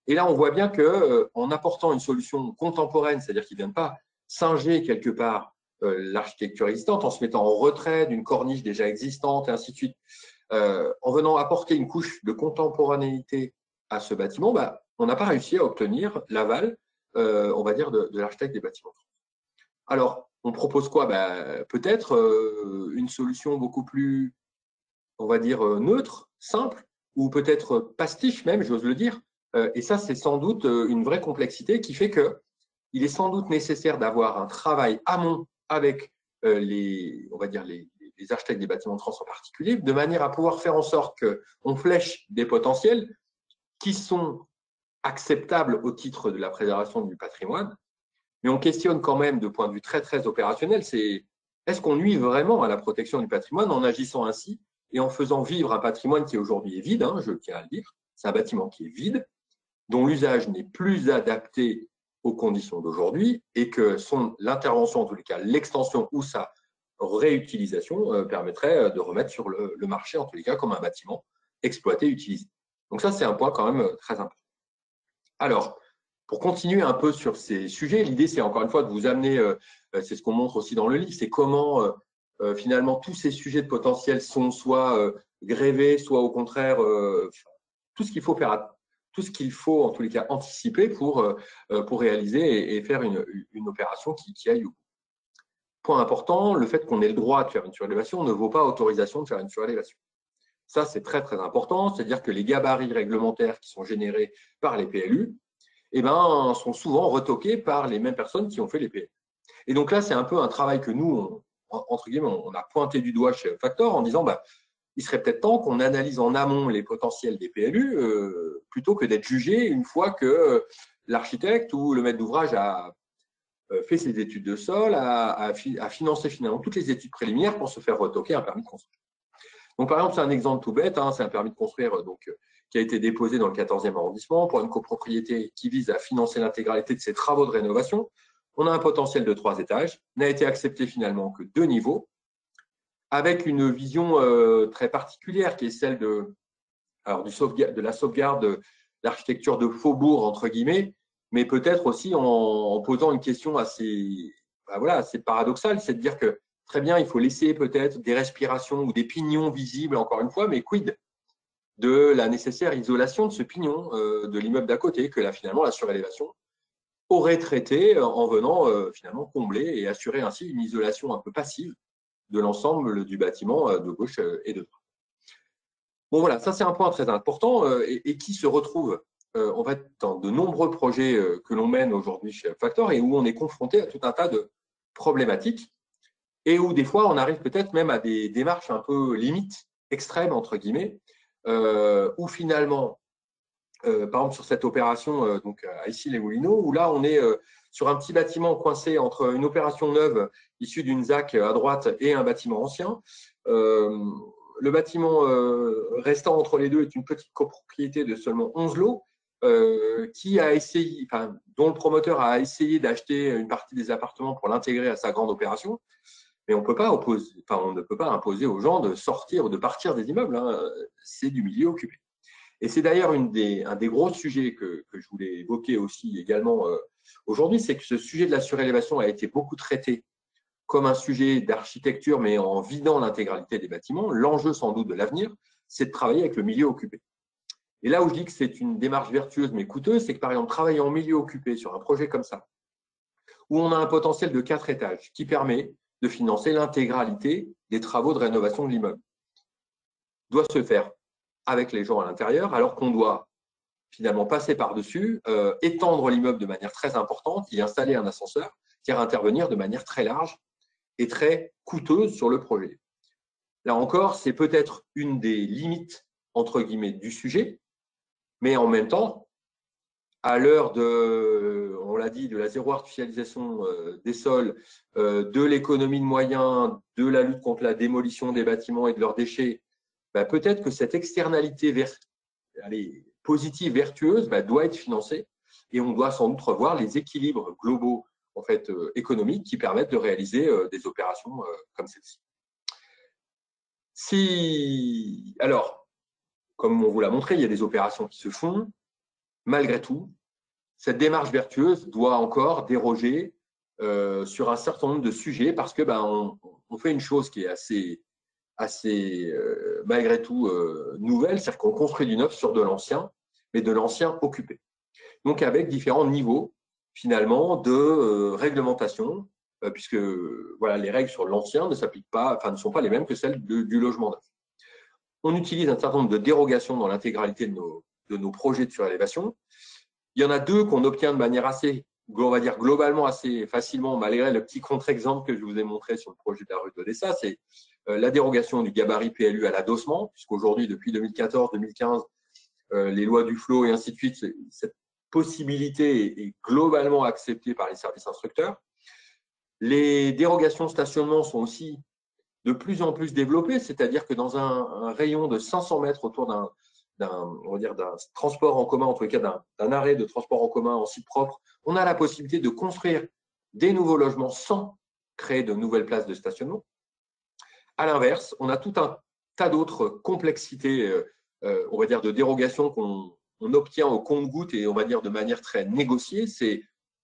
Et là, on voit bien qu'en apportant une solution contemporaine, c'est-à-dire qu'ils ne viennent pas singer quelque part l'architecture existante en se mettant en retrait d'une corniche déjà existante et ainsi de suite, en venant apporter une couche de contemporanéité à ce bâtiment, on n'a pas réussi à obtenir l'aval, on va dire, de l'architecte des bâtiments. Alors, on propose quoi? Peut-être une solution beaucoup plus, on va dire, neutre, simple, ou peut-être pastiche même, j'ose le dire. Et ça, c'est sans doute une vraie complexité qui fait qu'il est sans doute nécessaire d'avoir un travail amont avec on va dire, les architectes des bâtiments de France en particulier, de manière à pouvoir faire en sorte qu'on flèche des potentiels qui sont acceptables au titre de la préservation du patrimoine, mais on questionne quand même de point de vue très, très opérationnel, c'est est-ce qu'on nuit vraiment à la protection du patrimoine en agissant ainsi et en faisant vivre un patrimoine qui aujourd'hui est vide, je tiens à le dire, c'est un bâtiment qui est vide, dont l'usage n'est plus adapté aux conditions d'aujourd'hui et que l'intervention, en tous les cas l'extension ou sa réutilisation permettrait de remettre sur le marché, en tous les cas, comme un bâtiment exploité, utilisé. Donc ça, c'est un point quand même très important. Alors, pour continuer un peu sur ces sujets, l'idée, c'est encore une fois de vous amener, c'est ce qu'on montre aussi dans le livre, c'est comment finalement tous ces sujets de potentiel sont soit grévés, soit au contraire tout ce qu'il faut faire, tout ce qu'il faut en tous les cas anticiper pour réaliser et faire une opération qui aille au bout. Point important, le fait qu'on ait le droit de faire une surélévation ne vaut pas autorisation de faire une surélévation. Ça, c'est très, très important, c'est-à-dire que les gabarits réglementaires qui sont générés par les PLU sont souvent retoqués par les mêmes personnes qui ont fait les PLU. Et donc là, c'est un peu un travail que nous, entre guillemets, on a pointé du doigt chez Factor en disant il serait peut-être temps qu'on analyse en amont les potentiels des PLU plutôt que d'être jugé une fois que l'architecte ou le maître d'ouvrage a fait ses études de sol, a financé finalement toutes les études préliminaires pour se faire retoquer un permis de construire. Donc, par exemple, c'est un exemple tout bête, c'est un permis de construire qui a été déposé dans le 14e arrondissement pour une copropriété qui vise à financer l'intégralité de ses travaux de rénovation. On a un potentiel de 3 étages, n'a été accepté finalement que 2 niveaux, avec une vision très particulière qui est celle de la sauvegarde de l'architecture de faubourg, entre guillemets, mais peut-être aussi en posant une question assez paradoxale, c'est de dire que très bien, il faut laisser peut-être des respirations ou des pignons visibles, encore une fois, mais quid de la nécessaire isolation de ce pignon de l'immeuble d'à côté, que finalement la surélévation aurait traité en venant finalement combler et assurer ainsi une isolation un peu passive de l'ensemble du bâtiment de gauche et de droite. Bon voilà, ça c'est un point très important et qui se retrouve en fait dans de nombreux projets que l'on mène aujourd'hui chez Factor et où on est confronté à tout un tas de problématiques et où des fois on arrive peut-être même à des démarches un peu limites, extrêmes entre guillemets, où finalement, par exemple sur cette opération donc à Issy-les-Moulineaux, où là on est sur un petit bâtiment coincé entre une opération neuve issue d'une ZAC à droite et un bâtiment ancien. Le bâtiment restant entre les deux est une petite copropriété de seulement 11 lots qui a essayé, dont le promoteur a essayé d'acheter une partie des appartements pour l'intégrer à sa grande opération. Mais on ne peut pas imposer aux gens de sortir ou de partir des immeubles. Hein. C'est du milieu occupé. Et c'est d'ailleurs un des gros sujets que je voulais évoquer aussi également aujourd'hui, c'est que ce sujet de la surélévation a été beaucoup traité comme un sujet d'architecture, mais en vidant l'intégralité des bâtiments. L'enjeu sans doute de l'avenir, c'est de travailler avec le milieu occupé. Et là où je dis que c'est une démarche vertueuse mais coûteuse, c'est que par exemple, travailler en milieu occupé sur un projet comme ça, où on a un potentiel de 4 étages qui permet de financer l'intégralité des travaux de rénovation de l'immeuble, doit se faire avec les gens à l'intérieur, alors qu'on doit finalement passer par-dessus, étendre l'immeuble de manière très importante, y installer un ascenseur, qui va intervenir de manière très large et très coûteuse sur le projet. Là encore, c'est peut-être une des limites, entre guillemets, du sujet, mais en même temps, à l'heure de, on l'a dit, de la zéro artificialisation des sols, de l'économie de moyens, de la lutte contre la démolition des bâtiments et de leurs déchets, bah, peut-être que cette externalité positive, vertueuse, bah, doit être financée et on doit sans doute revoir les équilibres globaux en fait, économiques qui permettent de réaliser des opérations comme celle-ci. Alors, comme on vous l'a montré, il y a des opérations qui se font. Malgré tout, cette démarche vertueuse doit encore déroger sur un certain nombre de sujets parce que on fait une chose qui est assez malgré tout nouvelle, c'est-à-dire qu'on construit du neuf sur de l'ancien, mais de l'ancien occupé. Donc avec différents niveaux finalement de réglementation, puisque voilà, les règles sur l'ancien ne s'appliquent pas, enfin ne sont pas les mêmes que celles du logement neuf. On utilise un certain nombre de dérogations dans l'intégralité de nos projets de surélévation. Il y en a 2 qu'on obtient de manière assez, on va dire globalement assez facilement, malgré le petit contre-exemple que je vous ai montré sur le projet de la rue d'Odessa, c'est la dérogation du gabarit PLU à l'adossement, puisqu'aujourd'hui, depuis 2014-2015, les lois du flot et ainsi de suite, cette possibilité est globalement acceptée par les services instructeurs. Les dérogations de stationnement sont aussi de plus en plus développées, c'est-à-dire que dans un rayon de 500 mètres autour d'un transport en commun, en tout cas d'un arrêt de transport en commun en site propre, on a la possibilité de construire des nouveaux logements sans créer de nouvelles places de stationnement. À l'inverse, on a tout un tas d'autres complexités, on va dire, de dérogations qu'on obtient au compte-gouttes et on va dire de manière très négociée. C'est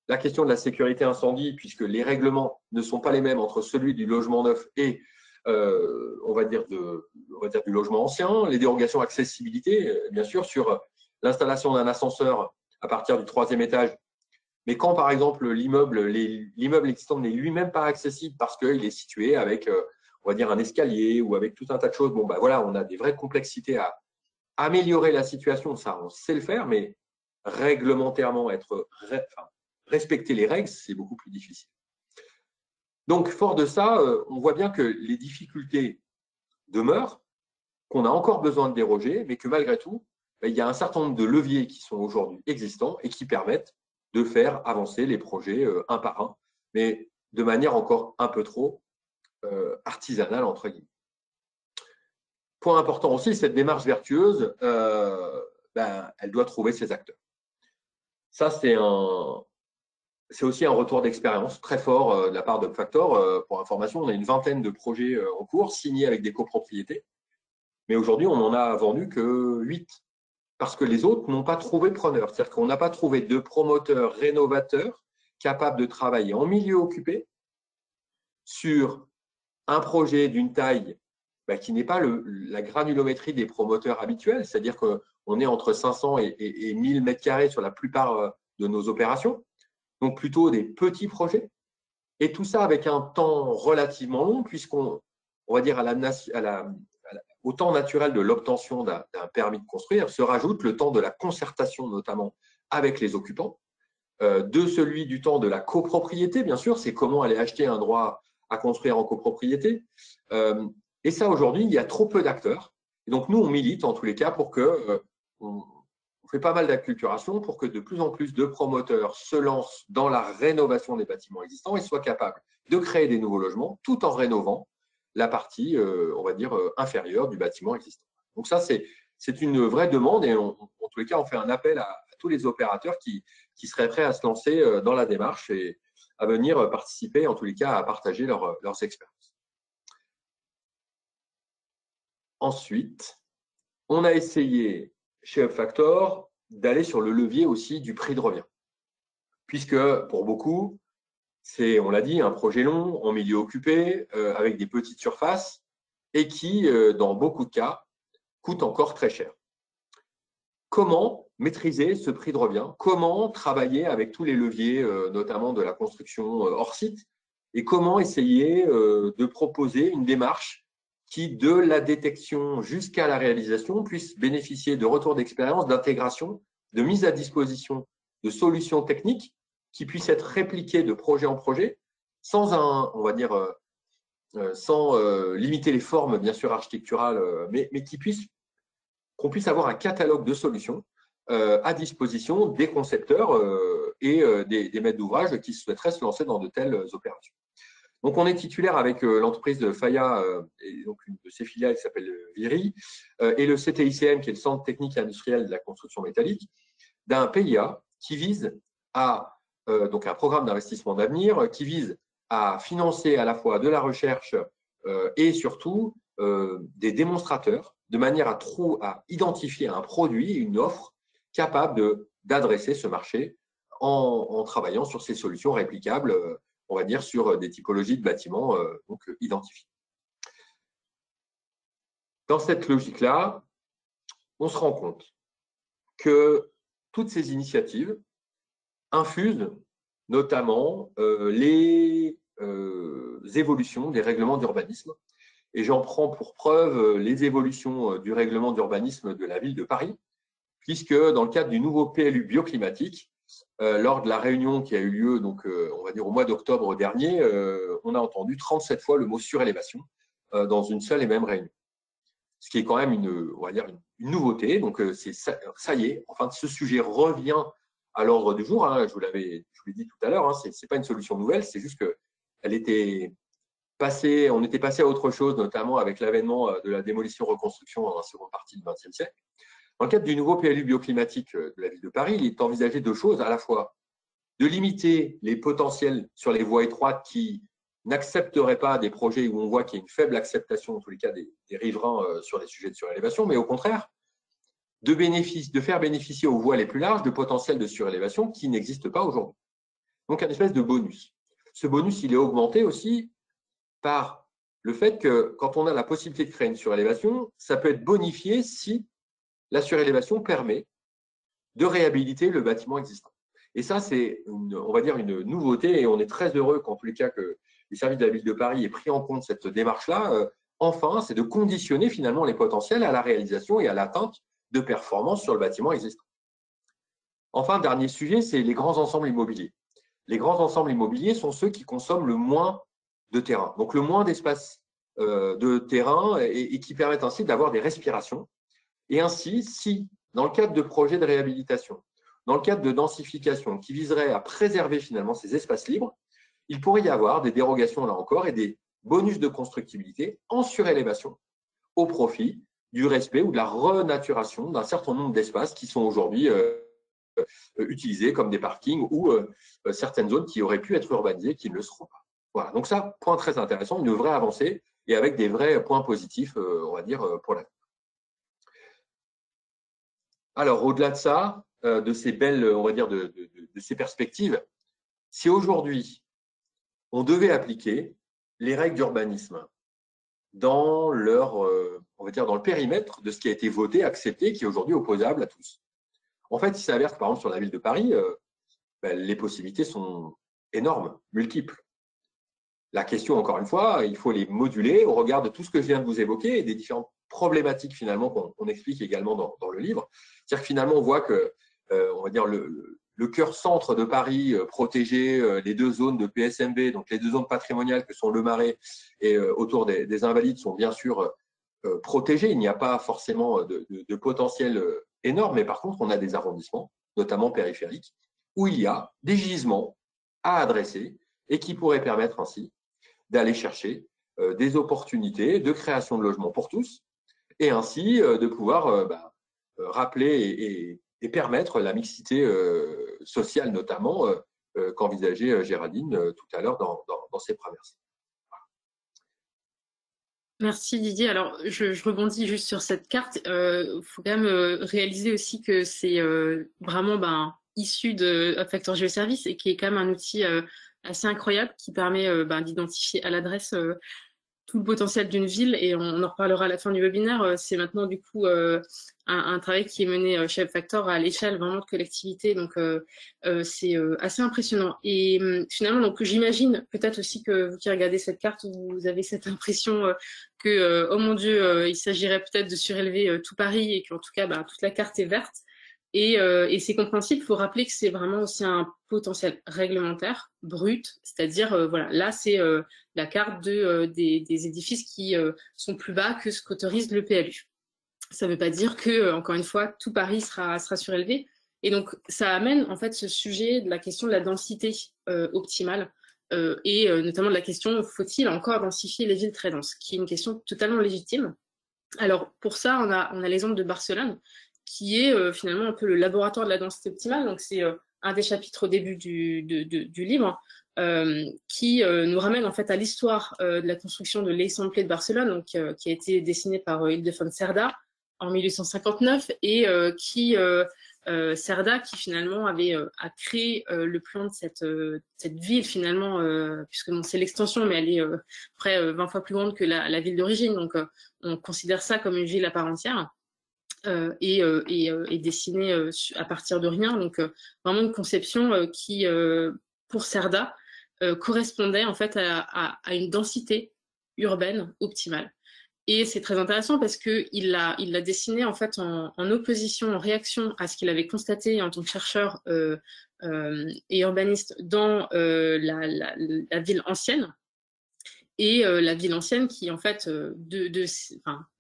la question de la sécurité incendie, puisque les règlements ne sont pas les mêmes entre celui du logement neuf et on va dire du logement ancien, les dérogations accessibilité, bien sûr, sur l'installation d'un ascenseur à partir du 3e étage. Mais quand, par exemple, l'immeuble existant n'est lui-même pas accessible parce qu'il est situé avec, on va dire, un escalier ou avec tout un tas de choses, bon, ben voilà, on a des vraies complexités à améliorer la situation, ça, on sait le faire, mais réglementairement, respecter les règles, c'est beaucoup plus difficile. Donc, fort de ça, on voit bien que les difficultés demeurent, qu'on a encore besoin de déroger, mais que malgré tout, il y a un certain nombre de leviers qui sont aujourd'hui existants et qui permettent de faire avancer les projets un par un, mais de manière encore un peu trop artisanale, entre guillemets. Point important aussi, cette démarche vertueuse, elle doit trouver ses acteurs. Ça, c'est aussi un retour d'expérience très fort de la part d'Upfactor. Pour information, on a une vingtaine de projets en cours, signés avec des copropriétés. Mais aujourd'hui, on n'en a vendu que 8, parce que les autres n'ont pas trouvé preneur. C'est-à-dire qu'on n'a pas trouvé de promoteurs rénovateurs capables de travailler en milieu occupé sur un projet d'une taille qui n'est pas la granulométrie des promoteurs habituels, c'est-à-dire qu'on est entre 500 et 1000 mètres carrés sur la plupart de nos opérations. Donc plutôt des petits projets, et tout ça avec un temps relativement long, puisqu'on va dire au temps naturel de l'obtention d'un permis de construire se rajoute le temps de la concertation, notamment avec les occupants, de celui du temps de la copropriété, bien sûr, c'est comment aller acheter un droit à construire en copropriété. Et ça, aujourd'hui, il y a trop peu d'acteurs. Et donc, nous, on milite en tous les cas pour que on fait pas mal d'acculturation pour que de plus en plus de promoteurs se lancent dans la rénovation des bâtiments existants et soient capables de créer des nouveaux logements tout en rénovant la partie, on va dire, inférieure du bâtiment existant. Donc ça, c'est une vraie demande et en tous les cas, on fait un appel à tous les opérateurs qui seraient prêts à se lancer dans la démarche et à venir participer, en tous les cas, à partager leurs expériences. ensuite, on a essayé chez UpFactor d'aller sur le levier aussi du prix de revient. Puisque pour beaucoup, c'est, on l'a dit, un projet long, en milieu occupé, avec des petites surfaces et qui, dans beaucoup de cas, coûte encore très cher. Comment maîtriser ce prix de revient? Comment travailler avec tous les leviers, notamment de la construction hors site? Et comment essayer de proposer une démarche qui, de la détection jusqu'à la réalisation, puisse bénéficier de retours d'expérience, d'intégration, de mise à disposition de solutions techniques qui puissent être répliquées de projet en projet, sans on va dire, sans limiter les formes, bien sûr, architecturales, mais qu'on puisse avoir un catalogue de solutions à disposition des concepteurs et des maîtres d'ouvrage qui souhaiteraient se lancer dans de telles opérations. Donc, on est titulaire avec l'entreprise de Faya et donc une de ses filiales qui s'appelle Viry et le CTICM, qui est le Centre technique et industriel de la construction métallique, d'un PIA qui vise à, donc un programme d'investissement d'avenir, qui vise à financer à la fois de la recherche et surtout des démonstrateurs, de manière à identifier un produit, une offre capable d'adresser ce marché en travaillant sur ces solutions réplicables, on va dire, sur des typologies de bâtiments donc identifiées. Dans cette logique-là, on se rend compte que toutes ces initiatives infusent notamment les évolutions des règlements d'urbanisme. Et j'en prends pour preuve les évolutions du règlement d'urbanisme de la ville de Paris, puisque dans le cadre du nouveau PLU bioclimatique, lors de la réunion qui a eu lieu, donc, on va dire au mois d'octobre dernier, on a entendu 37 fois le mot surélévation dans une seule et même réunion. Ce qui est quand même on va dire une nouveauté. Donc, ça y est, enfin, ce sujet revient à l'ordre du jour. Hein, je vous l'ai dit tout à l'heure, hein, ce n'est pas une solution nouvelle, c'est juste qu'elle était passée, on était passé à autre chose, notamment avec l'avènement de la démolition-reconstruction dans la seconde partie du XXe siècle. Dans le cadre du nouveau PLU bioclimatique de la ville de Paris, il est envisagé deux choses, à la fois de limiter les potentiels sur les voies étroites qui n'accepteraient pas des projets où on voit qu'il y a une faible acceptation, en tous les cas, des riverains sur des sujets de surélévation, mais au contraire, de faire bénéficier aux voies les plus larges de potentiels de surélévation qui n'existent pas aujourd'hui. Donc, un espèce de bonus. Ce bonus, il est augmenté aussi par le fait que quand on a la possibilité de créer une surélévation, ça peut être bonifié si la surélévation permet de réhabiliter le bâtiment existant. Et ça, c'est, on va dire, une nouveauté et on est très heureux qu'en tous les cas que les services de la ville de Paris aient pris en compte cette démarche-là. Enfin, c'est de conditionner finalement les potentiels à la réalisation et à l'atteinte de performances sur le bâtiment existant. Enfin, dernier sujet, c'est les grands ensembles immobiliers. Les grands ensembles immobiliers sont ceux qui consomment le moins de terrain, donc le moins d'espace de terrain et qui permettent ainsi d'avoir des respirations. Et ainsi, si, dans le cadre de projets de réhabilitation, dans le cadre de densification qui viseraient à préserver finalement ces espaces libres, il pourrait y avoir des dérogations là encore et des bonus de constructibilité en surélévation au profit du respect ou de la renaturation d'un certain nombre d'espaces qui sont aujourd'hui utilisés comme des parkings ou certaines zones qui auraient pu être urbanisées qui ne le seront pas. Voilà, donc ça, point très intéressant, une vraie avancée et avec des vrais points positifs, on va dire, pour l'avenir. Alors, au-delà de ça, de ces belles, on va dire, de ces perspectives, si aujourd'hui, on devait appliquer les règles d'urbanisme dans on va dire, dans le périmètre de ce qui a été voté, accepté, qui est aujourd'hui opposable à tous. En fait, il s'avère que, par exemple, sur la ville de Paris, les possibilités sont énormes, multiples. La question, encore une fois, il faut les moduler au regard de tout ce que je viens de vous évoquer et des différentes problématiques finalement qu'on explique également dans le livre. C'est-à-dire que finalement, on voit que, on va dire, le cœur centre de Paris, protégé, les deux zones de PSMB, donc les deux zones patrimoniales que sont le Marais et autour des Invalides sont bien sûr protégées. Il n'y a pas forcément de potentiel énorme, mais par contre, on a des arrondissements, notamment périphériques, où il y a des gisements à adresser et qui pourraient permettre ainsi d'aller chercher des opportunités de création de logements pour tous et ainsi de pouvoir rappeler et permettre la mixité sociale notamment qu'envisageait Géraldine tout à l'heure dans ses premières. Merci Didier. Alors, je rebondis juste sur cette carte. Faut quand même réaliser aussi que c'est vraiment issu de Factor Geoservice et qui est quand même un outil assez incroyable qui permet d'identifier à l'adresse tout le potentiel d'une ville et on en reparlera à la fin du webinaire. C'est maintenant du coup un travail qui est mené chez Factor à l'échelle vraiment de collectivité, donc c'est assez impressionnant. Et finalement, donc j'imagine peut-être aussi que vous qui regardez cette carte, vous avez cette impression que oh mon Dieu, il s'agirait peut-être de surélever tout Paris et qu'en tout cas toute la carte est verte. Et c'est compréhensible, il faut rappeler que c'est vraiment aussi un potentiel réglementaire brut, c'est-à-dire voilà, là c'est la carte des édifices qui sont plus bas que ce qu'autorise le PLU. Ça ne veut pas dire que, encore une fois, tout Paris sera surélevé. Et donc, ça amène en fait ce sujet de la question de la densité optimale et notamment de la question faut-il encore densifier les villes très denses, qui est une question totalement légitime. Alors, pour ça, on a l'exemple de Barcelone, qui est finalement un peu le laboratoire de la densité optimale. Donc, c'est un des chapitres au début du livre qui nous ramène en fait à l'histoire de la construction de l'Eixample de Barcelone, donc, qui a été dessinée par Ildefons Cerda en 1859 et Cerda qui finalement a créé le plan de cette ville finalement, puisque bon, c'est l'extension, mais elle est près 20 fois plus grande que la ville d'origine, donc on considère ça comme une ville à part entière. Et dessinée à partir de rien. Donc vraiment une conception qui, pour Cerda, correspondait en fait à une densité urbaine optimale. Et c'est très intéressant parce qu'il l'a dessiné en fait en opposition, en réaction à ce qu'il avait constaté en tant que chercheur et urbaniste dans la ville ancienne. Et la ville ancienne qui en fait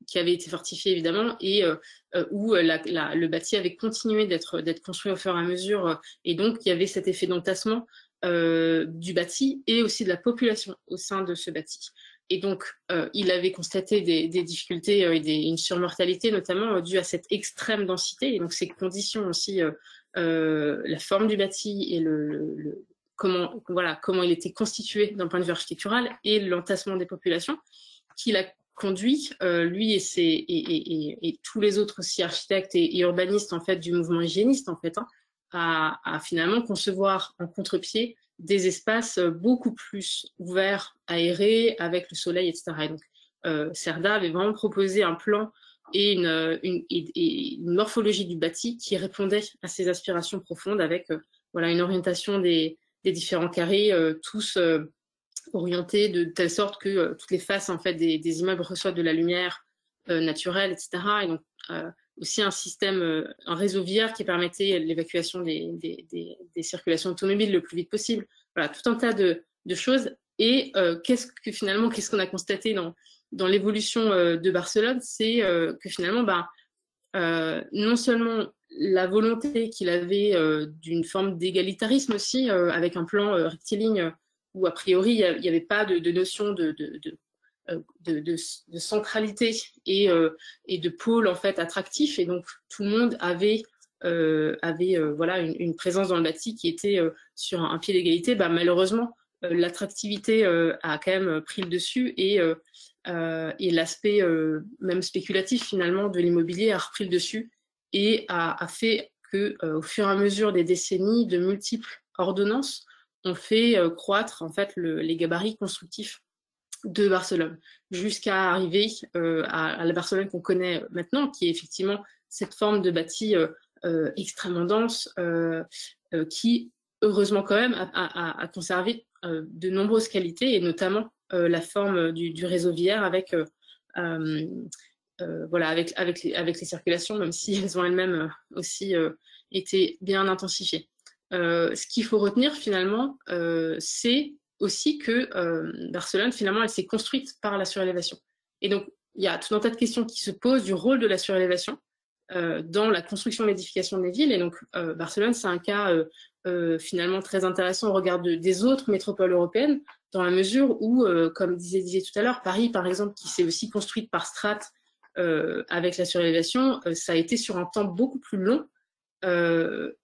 qui avait été fortifiée évidemment et où le bâti avait continué d'être construit au fur et à mesure et donc il y avait cet effet d'entassement du bâti et aussi de la population au sein de ce bâti. Et donc il avait constaté des difficultés et une surmortalité notamment due à cette extrême densité et donc ces conditions aussi la forme du bâti et comment il était constitué d'un point de vue architectural et l'entassement des populations qui l'a conduit, lui et tous les autres aussi architectes et urbanistes en fait du mouvement hygiéniste en fait, à finalement concevoir en contre-pied des espaces beaucoup plus ouverts, aérés, avec le soleil, etc. Et donc, Cerda avait vraiment proposé un plan et une morphologie du bâti qui répondait à ces aspirations profondes avec une orientation des différents carrés, tous orientés de telle sorte que toutes les faces en fait des immeubles reçoivent de la lumière naturelle, etc. Et donc aussi un système, un réseau viaire qui permettait l'évacuation des circulations automobiles le plus vite possible. Voilà, tout un tas de choses. Et qu'est-ce qu'on a constaté dans l'évolution de Barcelone, c'est que finalement, non seulement la volonté qu'il avait d'une forme d'égalitarisme aussi, avec un plan rectiligne où a priori il n'y avait pas de notion de centralité et de pôle en fait attractif, et donc tout le monde avait une présence dans le bâti qui était sur un pied d'égalité. Malheureusement, l'attractivité a quand même pris le dessus et l'aspect même spéculatif finalement de l'immobilier a repris le dessus et a fait que au fur et à mesure des décennies, de multiples ordonnances ont fait croître en fait les gabarits constructifs de Barcelone, jusqu'à arriver à la Barcelone qu'on connaît maintenant, qui est effectivement cette forme de bâti extrêmement dense, qui heureusement quand même a conservé de nombreuses qualités, et notamment la forme du réseau viaire avec les circulations, même si elles ont elles-mêmes aussi été bien intensifiées. Ce qu'il faut retenir finalement, c'est aussi que Barcelone, finalement, elle s'est construite par la surélévation. Et donc, il y a tout un tas de questions qui se posent du rôle de la surélévation dans la construction et l'édification des villes. Et donc, Barcelone, c'est un cas finalement très intéressant au regard des autres métropoles européennes, dans la mesure où, comme disait tout à l'heure, Paris, par exemple, qui s'est aussi construite par strates avec la surélévation, ça a été sur un temps beaucoup plus long,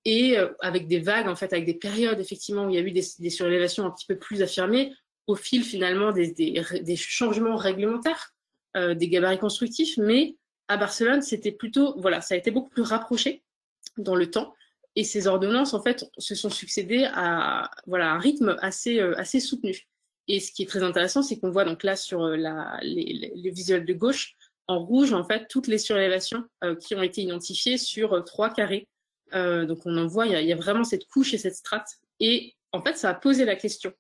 et avec des vagues, en fait, avec des périodes, effectivement, où il y a eu des surélévations un petit peu plus affirmées, au fil, finalement, des changements réglementaires, des gabarits constructifs, mais à Barcelone, c'était plutôt, voilà, ça a été beaucoup plus rapproché dans le temps. Et ces ordonnances, en fait, se sont succédées à voilà, un rythme assez soutenu. Et ce qui est très intéressant, c'est qu'on voit donc là sur les visuels de gauche, en rouge, en fait, toutes les surélévations qui ont été identifiées sur 3 carrés. Donc on en voit, il y a vraiment cette couche et cette strate. Et en fait, ça a posé la question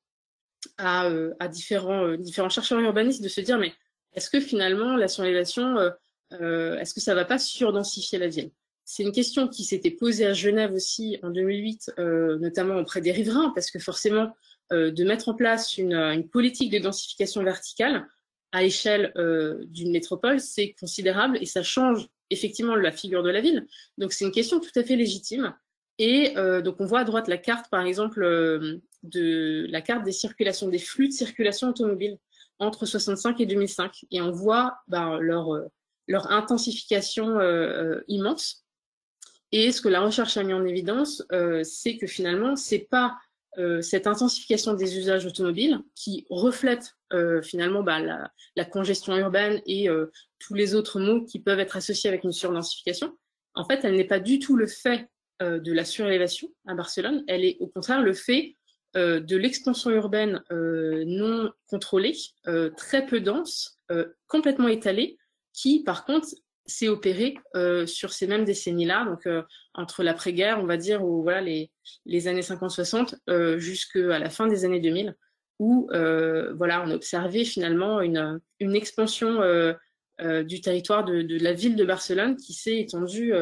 à différents chercheurs urbanistes de se dire, mais est-ce que finalement, la surélévation, est-ce que ça ne va pas surdensifier la ville? C'est une question qui s'était posée à Genève aussi en 2008, notamment auprès des riverains, parce que forcément, de mettre en place une politique de densification verticale à l'échelle d'une métropole, c'est considérable et ça change effectivement la figure de la ville. Donc c'est une question tout à fait légitime. Et donc on voit à droite la carte, par exemple, la carte des circulations, des flux de circulation automobile entre 65 et 2005. Et on voit leur intensification immense. Et ce que la recherche a mis en évidence, c'est que finalement, c'est pas cette intensification des usages automobiles qui reflète finalement la congestion urbaine et tous les autres maux qui peuvent être associés avec une surdensification. En fait, elle n'est pas du tout le fait de la surélévation à Barcelone, elle est au contraire le fait de l'expansion urbaine non contrôlée, très peu dense, complètement étalée, qui par contre s'est opéré sur ces mêmes décennies-là, donc entre l'après-guerre, on va dire, ou voilà les années 50-60 jusqu'à la fin des années 2000, où voilà, on a observé finalement une expansion du territoire de la ville de Barcelone qui s'est étendue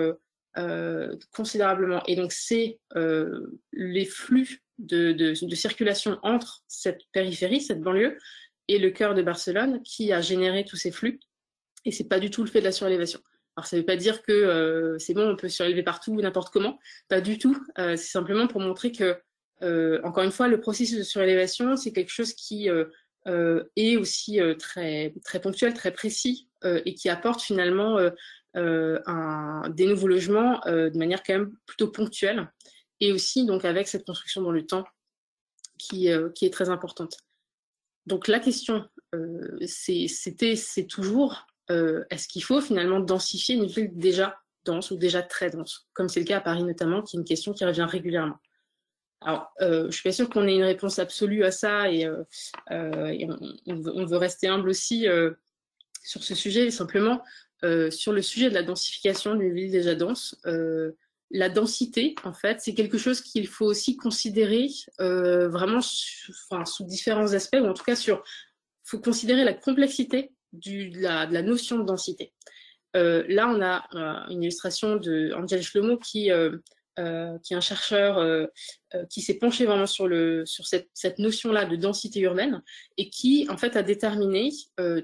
considérablement. Et donc c'est les flux de circulation entre cette périphérie, cette banlieue, et le cœur de Barcelone qui a généré tous ces flux. Et c'est pas du tout le fait de la surélévation. Alors ça veut pas dire que c'est bon, on peut surélever partout, n'importe comment. Pas du tout. C'est simplement pour montrer que, encore une fois, le processus de surélévation, c'est quelque chose qui est aussi très, très ponctuel, très précis, et qui apporte finalement des nouveaux logements de manière quand même plutôt ponctuelle. Et aussi donc avec cette construction dans le temps qui est très importante. Donc la question, c'est toujours est-ce qu'il faut finalement densifier une ville déjà dense ou déjà très dense, comme c'est le cas à Paris notamment, qui est une question qui revient régulièrement. Alors, je suis pas sûre qu'on ait une réponse absolue à ça et on veut rester humble aussi sur ce sujet. Simplement, sur le sujet de la densification d'une ville déjà dense, la densité, en fait, c'est quelque chose qu'il faut aussi considérer vraiment sous différents aspects, ou en tout cas il faut considérer la complexité de la notion de densité. Là, on a une illustration de Angel Shlomo qui est un chercheur qui s'est penché vraiment sur cette notion-là de densité urbaine et qui, en fait, a déterminé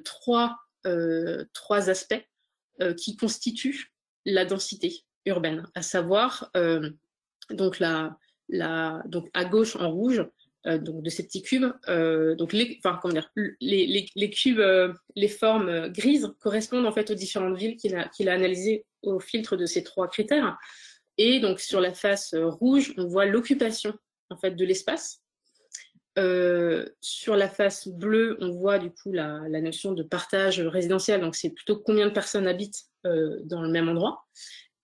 trois aspects qui constituent la densité urbaine, à savoir donc à gauche en rouge, donc de ces petits cubes, donc les cubes, les formes grises correspondent en fait aux différentes villes qu'il a analysées au filtre de ces 3 critères. Et donc sur la face rouge, on voit l'occupation en fait de l'espace. Sur la face bleue, on voit du coup la notion de partage résidentiel, donc c'est plutôt combien de personnes habitent dans le même endroit.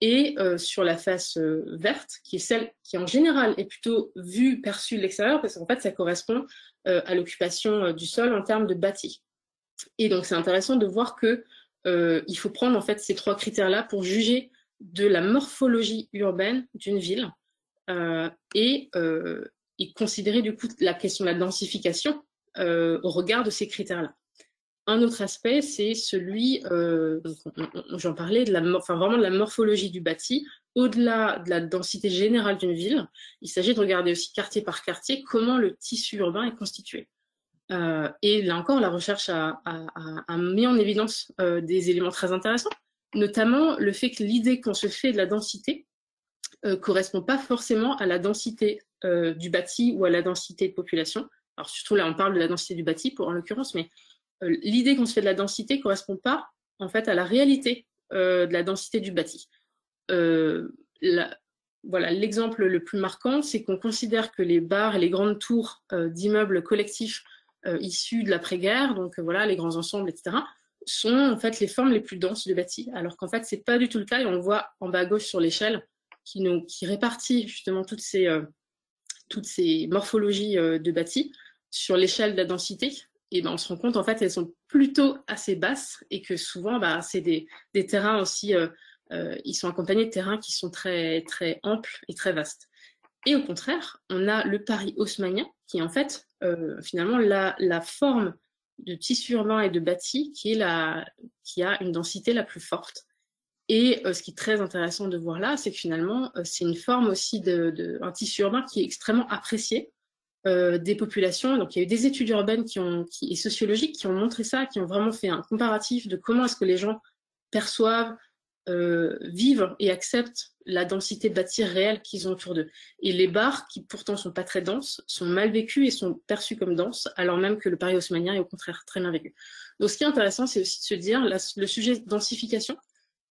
Et sur la face verte, qui est celle qui en général est plutôt vue, perçue de l'extérieur, parce qu'en fait ça correspond à l'occupation du sol en termes de bâti. Et donc c'est intéressant de voir que il faut prendre en fait ces 3 critères-là pour juger de la morphologie urbaine d'une ville et considérer du coup la question de la densification au regard de ces critères-là. Un autre aspect, c'est celui, j'en parlais, vraiment de la morphologie du bâti. Au-delà de la densité générale d'une ville, il s'agit de regarder aussi quartier par quartier comment le tissu urbain est constitué. Et là encore, la recherche a mis en évidence des éléments très intéressants, notamment le fait que l'idée qu'on se fait de la densité correspond pas forcément à la densité du bâti ou à la densité de population. Alors surtout là, on parle de la densité du bâti en l'occurrence, mais l'idée qu'on se fait de la densité ne correspond pas en fait à la réalité de la densité du bâti. Voilà, l'exemple le plus marquant, c'est qu'on considère que les bars et les grandes tours d'immeubles collectifs issus de l'après-guerre, donc voilà, les grands ensembles, etc., sont en fait les formes les plus denses de bâti, alors qu'en fait, c'est pas du tout le cas, et on le voit en bas à gauche sur l'échelle qui répartit justement toutes ces morphologies de bâti sur l'échelle de la densité. Et ben, on se rend compte en fait elles sont plutôt assez basses et que souvent c'est des terrains aussi, ils sont accompagnés de terrains qui sont très, très amples et très vastes. Et au contraire, on a le Paris haussmannien qui est en fait finalement la forme de tissu urbain et de bâti qui a une densité la plus forte. Et ce qui est très intéressant de voir là, c'est que finalement, c'est une forme aussi un tissu urbain qui est extrêmement apprécié des populations. Donc, il y a eu des études urbaines et sociologiques qui ont montré ça, qui ont vraiment fait un comparatif de comment est-ce que les gens perçoivent, vivent et acceptent la densité de bâti réelle qu'ils ont autour d'eux. Et les barres, qui pourtant sont pas très denses, sont mal vécues et sont perçues comme denses, alors même que le Paris haussmannien est au contraire très bien vécu. Donc, ce qui est intéressant, c'est aussi de se dire, le sujet densification,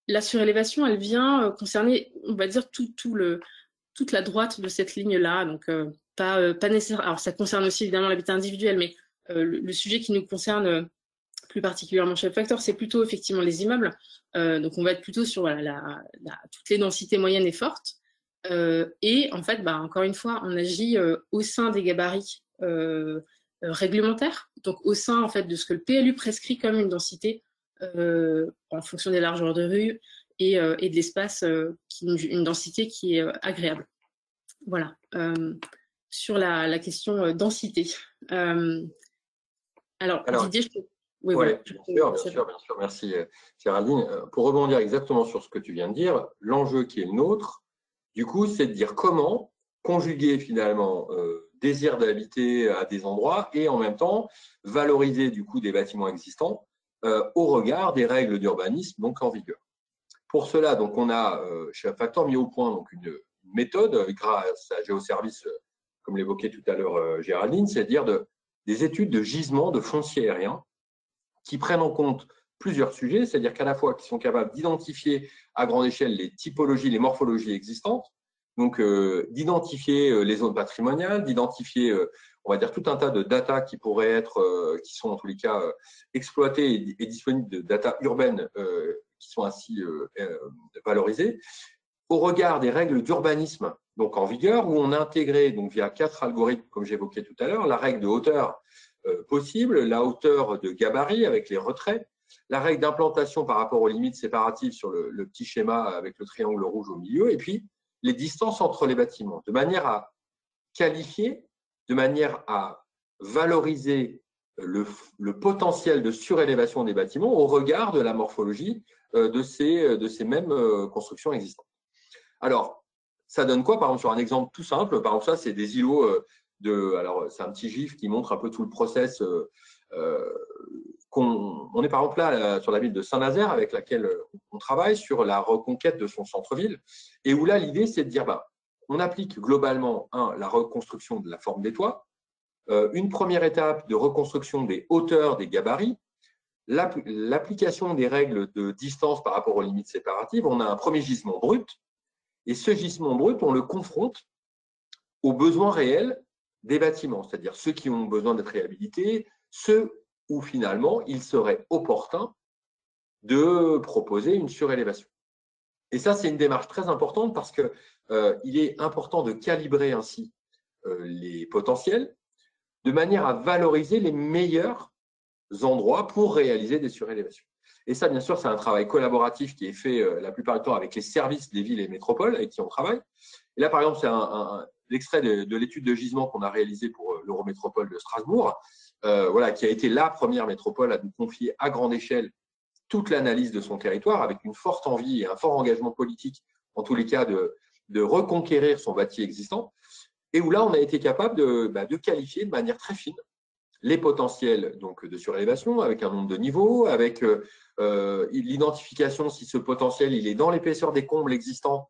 la surélévation, elle vient concerner, on va dire, toute la droite de cette ligne-là. Donc, pas nécessaire. Alors, ça concerne aussi évidemment l'habitat individuel, mais le sujet qui nous concerne plus particulièrement chez Factor, c'est plutôt effectivement les immeubles. Donc, on va être plutôt sur voilà, toutes les densités moyennes et fortes. Et en fait, encore une fois, on agit au sein des gabarits réglementaires, donc au sein en fait de ce que le PLU prescrit comme une densité en fonction des largeurs de rue et de l'espace, une densité qui est agréable. Voilà. Sur la question densité. Alors, Didier, je peux... Oui, bien sûr. Merci Géraldine. Pour rebondir exactement sur ce que tu viens de dire, l'enjeu qui est le nôtre, du coup, c'est de dire comment conjuguer finalement désir d'habiter à des endroits et en même temps valoriser du coup des bâtiments existants au regard des règles d'urbanisme donc en vigueur. Pour cela, donc, on a chez Factor mis au point donc, une méthode grâce à GeoService, comme l'évoquait tout à l'heure Géraldine, c'est-à-dire des études de gisement de foncier aérien qui prennent en compte plusieurs sujets, c'est-à-dire qu'à la fois qui sont capables d'identifier à grande échelle les typologies, les morphologies existantes, donc d'identifier les zones patrimoniales, d'identifier, on va dire, tout un tas de data qui pourraient être, qui sont en tous les cas exploitées et disponibles de data urbaines qui sont ainsi valorisées, au regard des règles d'urbanisme donc en vigueur, où on a intégré donc via 4 algorithmes, comme j'évoquais tout à l'heure, la règle de hauteur possible, la hauteur de gabarit avec les retraits, la règle d'implantation par rapport aux limites séparatives sur le petit schéma avec le triangle rouge au milieu, et puis les distances entre les bâtiments, de manière à qualifier, de manière à valoriser le potentiel de surélévation des bâtiments au regard de la morphologie de ces mêmes constructions existantes. Alors, ça donne quoi? Par exemple, sur un exemple tout simple, par exemple, ça, c'est des îlots alors, c'est un petit gif qui montre un peu tout le process. On est par exemple là sur la ville de Saint-Nazaire avec laquelle on travaille sur la reconquête de son centre-ville et où là, l'idée, c'est de dire, on applique globalement, la reconstruction de la forme des toits, une première étape de reconstruction des hauteurs, des gabarits, l'application des règles de distance par rapport aux limites séparatives. On a un premier gisement brut et ce gisement brut, on le confronte aux besoins réels des bâtiments, c'est-à-dire ceux qui ont besoin d'être réhabilités, ceux où finalement il serait opportun de proposer une surélévation. Et ça, c'est une démarche très importante parce qu'il est important de calibrer ainsi les potentiels de manière à valoriser les meilleurs endroits pour réaliser des surélévations. Et ça, bien sûr, c'est un travail collaboratif qui est fait la plupart du temps avec les services des villes et métropoles avec qui on travaille. Et là, par exemple, c'est l'extrait de l'étude de gisement qu'on a réalisée pour l'Eurométropole de Strasbourg, qui a été la première métropole à nous confier à grande échelle toute l'analyse de son territoire avec une forte envie et un fort engagement politique, en tous les cas, de reconquérir son bâti existant. Et où là, on a été capable de qualifier de manière très fine les potentiels donc, de surélévation avec un nombre de niveaux, avec l'identification si ce potentiel il est dans l'épaisseur des combles existants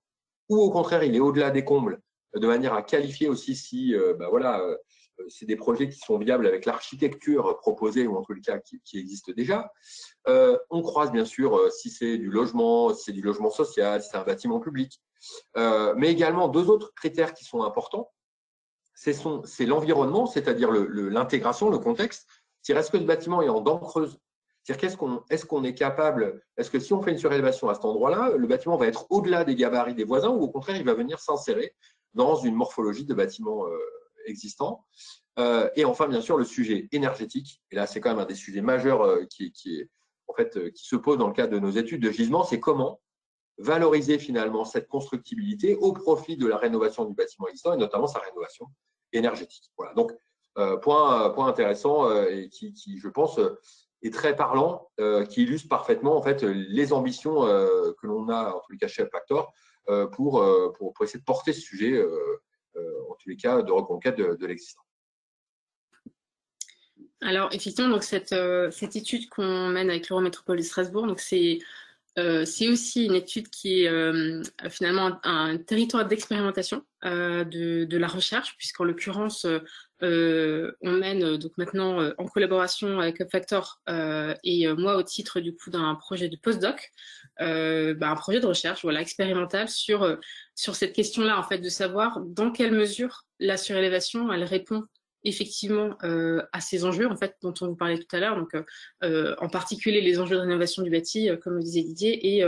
ou au contraire il est au-delà des combles, de manière à qualifier aussi si c'est des projets qui sont viables avec l'architecture proposée ou en tout cas qui existe déjà. On croise bien sûr si c'est du logement, si c'est du logement social, si c'est un bâtiment public, mais également deux autres critères qui sont importants. C'est l'environnement, c'est-à-dire l'intégration, le contexte. Est-ce que ce bâtiment est en dents creuses? C'est-à-dire est-ce qu'on est capable, est-ce que si on fait une surélévation à cet endroit-là, le bâtiment va être au-delà des gabarits des voisins ou au contraire, il va venir s'insérer dans une morphologie de bâtiment existant. Et enfin, bien sûr, le sujet énergétique. Et là, c'est quand même un des sujets majeurs qui se pose dans le cadre de nos études de gisement, c'est comment valoriser finalement cette constructibilité au profit de la rénovation du bâtiment existant et notamment sa rénovation énergétique. Voilà. Donc, point intéressant et qui, je pense, est très parlant, qui illustre parfaitement en fait les ambitions que l'on a en tous les cas chez Upfactor pour essayer de porter ce sujet en tous les cas de reconquête de l'existant. Alors effectivement, donc cette étude qu'on mène avec l'Eurométropole de Strasbourg, donc c'est aussi une étude qui est finalement un territoire d'expérimentation de la recherche, puisqu'en l'occurrence, on mène donc maintenant en collaboration avec Upfactor et moi au titre du coup d'un projet de postdoc, un projet de recherche, voilà, expérimental sur cette question-là, en fait, de savoir dans quelle mesure la surélévation, elle répond effectivement à ces enjeux en fait dont on vous parlait tout à l'heure, donc en particulier les enjeux de rénovation du bâti, comme le disait Didier,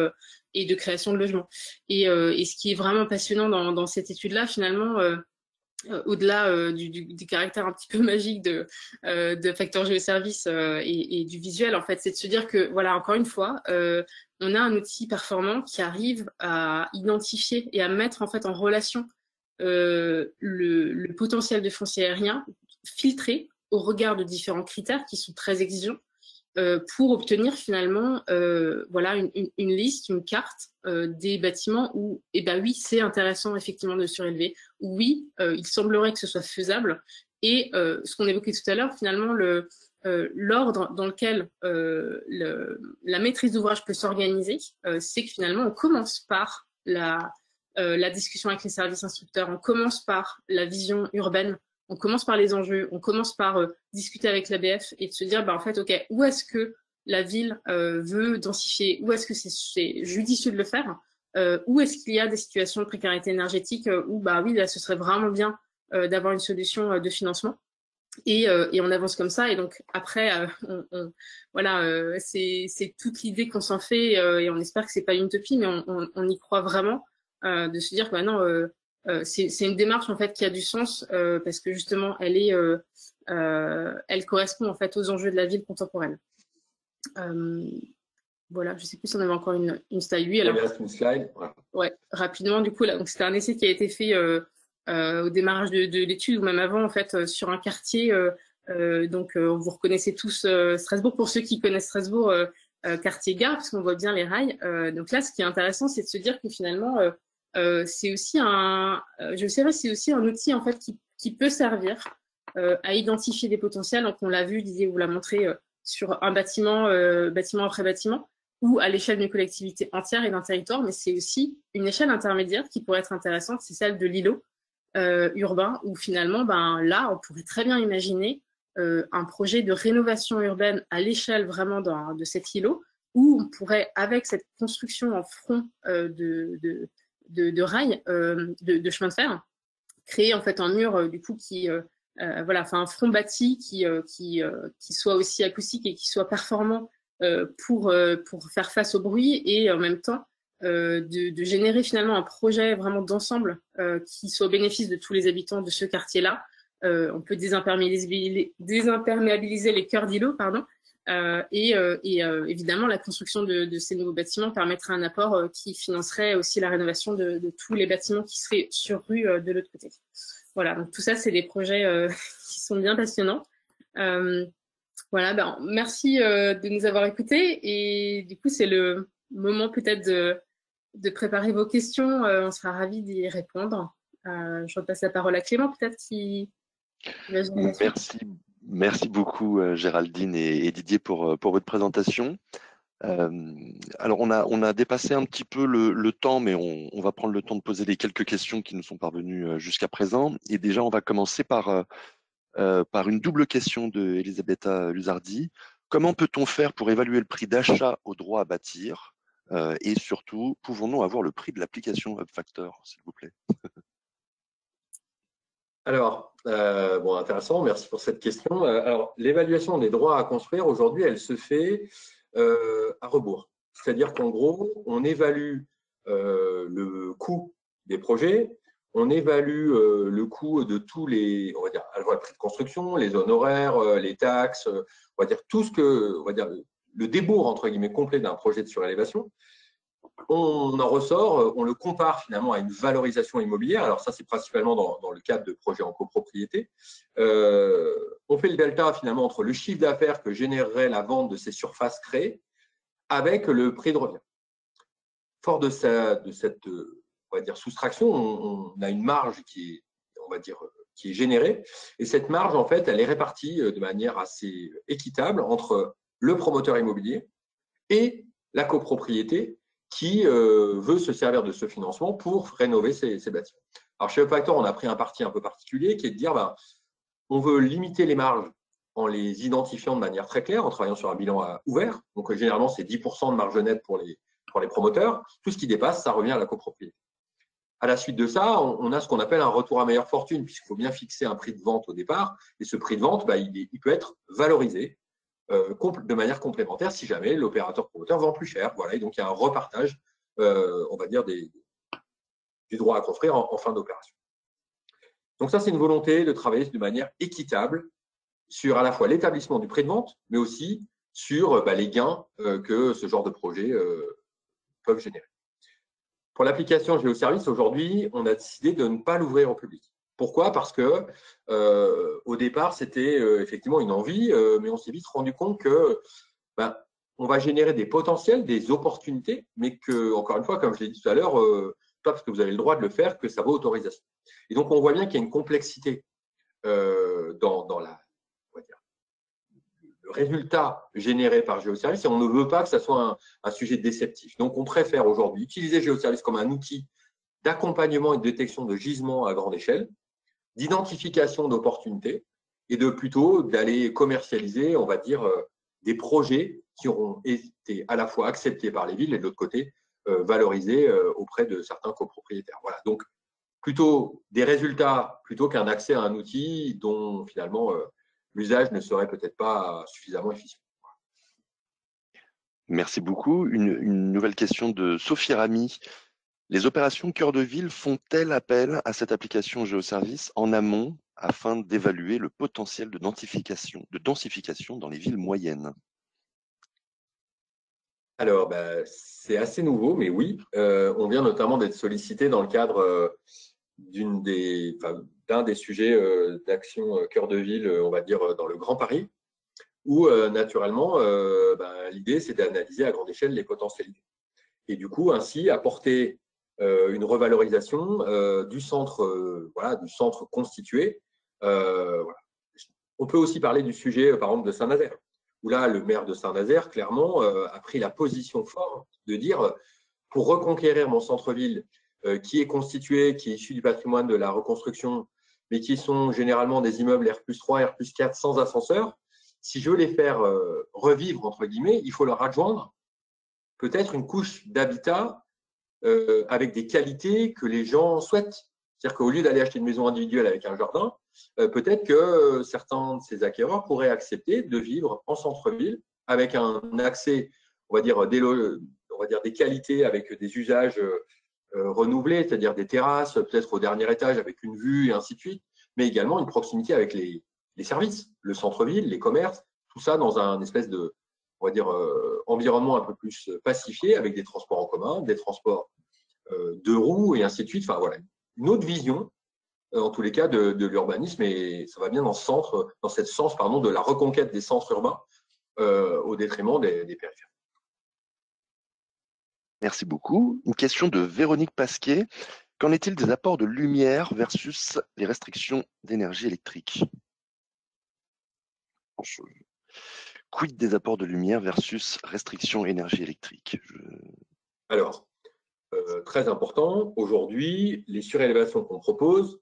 et de création de logements. Et ce qui est vraiment passionnant dans cette étude-là, finalement, au-delà du caractère un petit peu magique de Factor Géoservice et du visuel, en fait, c'est de se dire que, voilà, encore une fois, on a un outil performant qui arrive à identifier et à mettre en fait en relation le potentiel de foncier aérien filtré au regard de différents critères qui sont très exigeants pour obtenir finalement voilà, une liste, une carte des bâtiments où, eh ben oui, c'est intéressant effectivement de surélever, oui, il semblerait que ce soit faisable, et ce qu'on évoquait tout à l'heure, finalement, l'ordre dans lequel la maîtrise d'ouvrage peut s'organiser, c'est que finalement, on commence par la discussion avec les services instructeurs, on commence par la vision urbaine, on commence par les enjeux, on commence par discuter avec l'ABF et de se dire, en fait, OK, où est-ce que la ville veut densifier, où est-ce que c'est judicieux de le faire, où est-ce qu'il y a des situations de précarité énergétique où, oui, là, ce serait vraiment bien d'avoir une solution de financement. Et on avance comme ça. Et donc, après, voilà, c'est toute l'idée qu'on s'en fait et on espère que c'est pas une utopie, mais on y croit vraiment de se dire que non, c'est une démarche en fait qui a du sens parce que justement elle correspond en fait aux enjeux de la ville contemporaine. Voilà, je sais plus si on avait encore une slide. Oui, alors. Il reste une slide. Ouais, rapidement du coup là, donc c'était un essai qui a été fait au démarrage de l'étude ou même avant en fait sur un quartier. Donc vous reconnaissez tous Strasbourg, pour ceux qui connaissent Strasbourg, quartier gare, parce qu'on voit bien les rails. Donc là, ce qui est intéressant, c'est de se dire que finalement c'est aussi c'est aussi un outil en fait qui peut servir à identifier des potentiels. Donc on l'a vu, Didier vous l'a montré sur un bâtiment après bâtiment, ou à l'échelle d'une collectivité entière et d'un territoire, mais c'est aussi une échelle intermédiaire qui pourrait être intéressante, c'est celle de l'îlot urbain, où finalement, là, on pourrait très bien imaginer un projet de rénovation urbaine à l'échelle vraiment de cet îlot, où on pourrait, avec cette construction en front de rails, de chemin de fer, créer en fait un mur du coup qui voilà, enfin un front bâti qui soit aussi acoustique et qui soit performant pour faire face au bruit et en même temps de générer finalement un projet vraiment d'ensemble qui soit au bénéfice de tous les habitants de ce quartier-là. On peut désimperméabiliser les cœurs d'îlots, pardon. Et évidemment, la construction de ces nouveaux bâtiments permettrait un apport qui financerait aussi la rénovation de tous les bâtiments qui seraient sur rue de l'autre côté. Voilà, donc tout ça, c'est des projets qui sont bien passionnants. Voilà, merci de nous avoir écoutés. Et du coup, c'est le moment peut-être de préparer vos questions. On sera ravis d'y répondre. Je repasse la parole à Clément, peut-être qui va gérer la suite. Merci beaucoup Géraldine et Didier pour votre présentation. Alors on a dépassé un petit peu le temps, mais on va prendre le temps de poser les quelques questions qui nous sont parvenues jusqu'à présent. Et déjà, on va commencer par une double question de Elisabetta Luzardi. Comment peut-on faire pour évaluer le prix d'achat au droit à bâtir et surtout, pouvons-nous avoir le prix de l'application Upfactor, s'il vous plaît? Alors, Bon, intéressant, merci pour cette question. Alors, l'évaluation des droits à construire, aujourd'hui, elle se fait à rebours. C'est-à-dire qu'en gros, on évalue le coût des projets, on évalue le coût de tous les, on va dire, à la fois le prix de construction, les honoraires, les taxes, on va dire tout ce que, on va dire le débours, entre guillemets, complet d'un projet de surélévation. On en ressort, on le compare finalement à une valorisation immobilière. Alors ça, c'est principalement dans le cadre de projets en copropriété. On fait le delta finalement entre le chiffre d'affaires que générerait la vente de ces surfaces créées avec le prix de revient. Fort de cette on va dire, soustraction, on a une marge qui est, on va dire, qui est générée. Et cette marge, en fait, elle est répartie de manière assez équitable entre le promoteur immobilier et la copropriété qui veut se servir de ce financement pour rénover ces bâtiments. Alors, chez Upfactor, on a pris un parti un peu particulier qui est de dire on veut limiter les marges en les identifiant de manière très claire, en travaillant sur un bilan ouvert. Donc, généralement, c'est 10% de marge nette pour les promoteurs. Tout ce qui dépasse, ça revient à la copropriété. À la suite de ça, on a ce qu'on appelle un retour à meilleure fortune, puisqu'il faut bien fixer un prix de vente au départ. Et ce prix de vente, il peut être valorisé de manière complémentaire si jamais l'opérateur promoteur vend plus cher. Voilà, et donc il y a un repartage, on va dire, du droit à construire en fin d'opération. Donc ça, c'est une volonté de travailler de manière équitable sur à la fois l'établissement du prix de vente, mais aussi sur les gains que ce genre de projet peuvent générer. Pour l'application Géoservice, aujourd'hui, on a décidé de ne pas l'ouvrir au public. Pourquoi? Parce que au départ, c'était effectivement une envie, mais on s'est vite rendu compte que on va générer des potentiels, des opportunités, mais que, encore une fois, comme je l'ai dit tout à l'heure, pas parce que vous avez le droit de le faire que ça vaut autorisation. Et donc, on voit bien qu'il y a une complexité dans le résultat généré par Géoservice et on ne veut pas que ça soit un sujet déceptif. Donc, on préfère aujourd'hui utiliser Géoservice comme un outil d'accompagnement et de détection de gisements à grande échelle, d'identification d'opportunités et de plutôt d'aller commercialiser, on va dire, des projets qui auront été à la fois acceptés par les villes et de l'autre côté valorisés auprès de certains copropriétaires. Voilà, donc plutôt des résultats plutôt qu'un accès à un outil dont finalement l'usage ne serait peut-être pas suffisamment efficient. Merci beaucoup. Une nouvelle question de Sophie Ramy. Les opérations cœur de ville font-elles appel à cette application Géoservice en amont afin d'évaluer le potentiel de densification dans les villes moyennes? Alors, c'est assez nouveau, mais oui. On vient notamment d'être sollicité dans le cadre d'un des sujets d'action cœur de ville, on va dire, dans le Grand Paris, où naturellement, l'idée, c'est d'analyser à grande échelle les potentialités. Et du coup, ainsi, apporter une revalorisation du centre constitué. On peut aussi parler du sujet, par exemple, de Saint-Nazaire, où là, le maire de Saint-Nazaire, clairement, a pris la position forte de dire, pour reconquérir mon centre-ville, qui est constitué, qui est issu du patrimoine de la reconstruction, mais qui sont généralement des immeubles R+3, R+4 sans ascenseur, si je veux les faire revivre, entre guillemets, il faut leur adjoindre peut-être une couche d'habitat avec des qualités que les gens souhaitent. C'est-à-dire qu'au lieu d'aller acheter une maison individuelle avec un jardin, peut-être que certains de ces acquéreurs pourraient accepter de vivre en centre-ville avec un accès, on va dire, des qualités avec des usages renouvelés, c'est-à-dire des terrasses, peut-être au dernier étage avec une vue et ainsi de suite, mais également une proximité avec les services, le centre-ville, les commerces, tout ça dans un espèce de, on va dire, environnement un peu plus pacifié avec des transports en commun, des transports de roues et ainsi de suite. Enfin, voilà, une autre vision, en tous les cas, de l'urbanisme et ça va bien dans ce sens de la reconquête des centres urbains au détriment des périphéries. Merci beaucoup. Une question de Véronique Pasquet. Qu'en est-il des apports de lumière versus les restrictions d'énergie électrique? Quid des apports de lumière versus restrictions énergie électrique? Alors, très important, aujourd'hui, les surélévations qu'on propose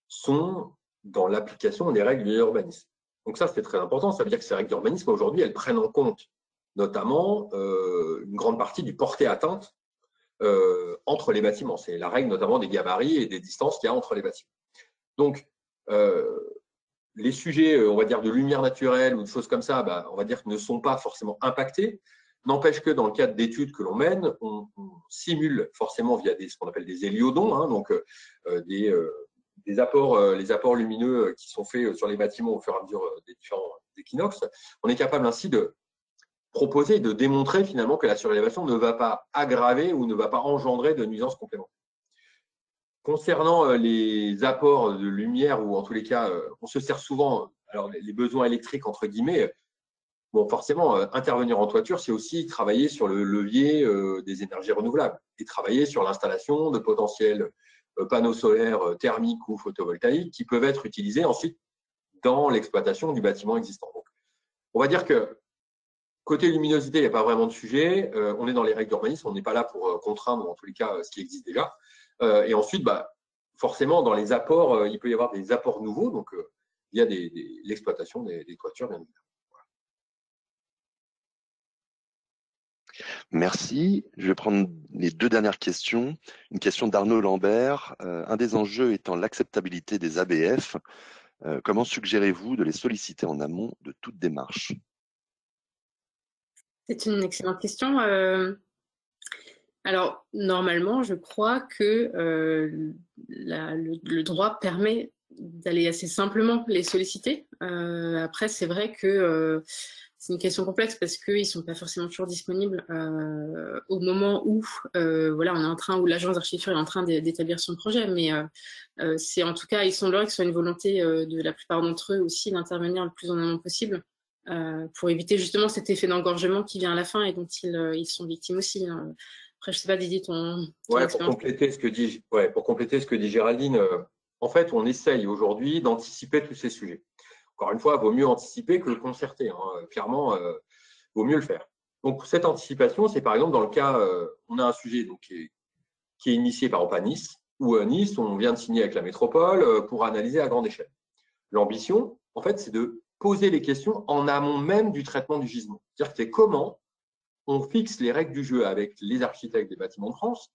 sont dans l'application des règles de l'urbanisme. Donc ça, c'est très important. Ça veut dire que ces règles d'urbanisme, aujourd'hui, elles prennent en compte notamment une grande partie du porté-atteinte entre les bâtiments. C'est la règle notamment des gabarits et des distances qu'il y a entre les bâtiments. Donc, Les sujets, on va dire, de lumière naturelle ou de choses comme ça, on va dire, ne sont pas forcément impactés. N'empêche que dans le cadre d'études que l'on mène, on simule forcément via ce qu'on appelle des héliodons, hein, donc les apports lumineux qui sont faits sur les bâtiments au fur et à mesure des différents équinoxes. On est capable ainsi de proposer, de démontrer finalement que la surélévation ne va pas aggraver ou ne va pas engendrer de nuisances complémentaires. Concernant les apports de lumière, ou en tous les cas, on se sert souvent, alors les besoins électriques, entre guillemets, bon, forcément, intervenir en toiture, c'est aussi travailler sur le levier des énergies renouvelables et travailler sur l'installation de potentiels panneaux solaires thermiques ou photovoltaïques qui peuvent être utilisés ensuite dans l'exploitation du bâtiment existant. Donc, on va dire que côté luminosité, il n'y a pas vraiment de sujet. On est dans les règles d'urbanisme, on n'est pas là pour contraindre, en tous les cas, ce qui existe déjà. Et ensuite, forcément, dans les apports, il peut y avoir des apports nouveaux, donc il y a l'exploitation des toitures, bien évidemment. Merci. Je vais prendre les 2 dernières questions. Une question d'Arnaud Lambert. Un des enjeux étant l'acceptabilité des ABF. Comment suggérez-vous de les solliciter en amont de toute démarche? C'est une excellente question. Alors, normalement, je crois que le droit permet d'aller assez simplement les solliciter. Après, c'est vrai que c'est une question complexe parce qu'ils ne sont pas forcément toujours disponibles au moment où voilà, on est en train, où l'agence d'architecture est en train d'établir son projet. Mais c'est en tout cas, il semblerait que ce soit une volonté de la plupart d'entre eux aussi d'intervenir le plus en amont possible pour éviter justement cet effet d'engorgement qui vient à la fin et dont ils sont victimes aussi. Après, je ne sais pas, Didier, ton pour expérience. compléter ce que dit Géraldine, en fait, on essaye aujourd'hui d'anticiper tous ces sujets. Encore une fois, il vaut mieux anticiper que le concerter. Hein. Clairement, il vaut mieux le faire. Donc, cette anticipation, c'est par exemple dans le cas, on a un sujet donc, qui est initié par Opa-Nice, où à Nice, on vient de signer avec la métropole pour analyser à grande échelle. L'ambition, en fait, c'est de poser les questions en amont même du traitement du gisement. C'est-à-dire que c'est comment on fixe les règles du jeu avec les architectes des bâtiments de France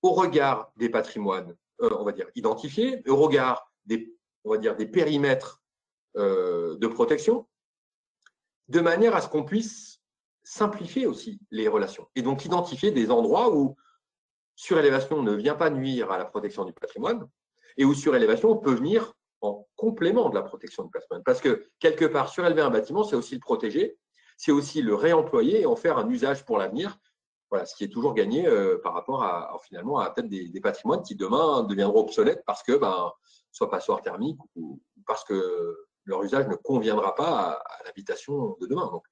au regard des patrimoines, on va dire, identifiés, au regard on va dire, des périmètres de protection, de manière à ce qu'on puisse simplifier aussi les relations et donc identifier des endroits où surélévation ne vient pas nuire à la protection du patrimoine et où surélévation peut venir en complément de la protection du patrimoine. Parce que quelque part, surélever un bâtiment, c'est aussi le protéger, c'est aussi le réemployer et en faire un usage pour l'avenir. Voilà, ce qui est toujours gagné par rapport finalement à peut-être des patrimoines qui demain deviendront obsolètes parce que soit passoire thermique ou parce que leur usage ne conviendra pas à l'habitation de demain. Donc,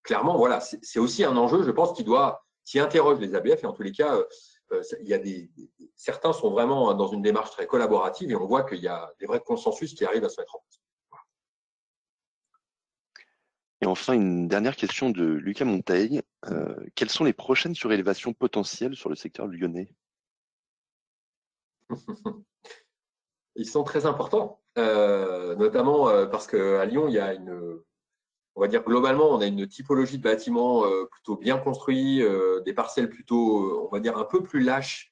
clairement, voilà, c'est aussi un enjeu, je pense, qui interroge les ABF et en tous les cas, il y a certains sont vraiment dans une démarche très collaborative et on voit qu'il y a des vrais consensus qui arrivent à se mettre en place. Et enfin, une dernière question de Lucas Montaigne. Quelles sont les prochaines surélévations potentielles sur le secteur lyonnais? Ils sont très importants, notamment parce qu'à Lyon, il y a on va dire globalement, on a une typologie de bâtiments plutôt bien construits, des parcelles plutôt, on va dire, un peu plus lâches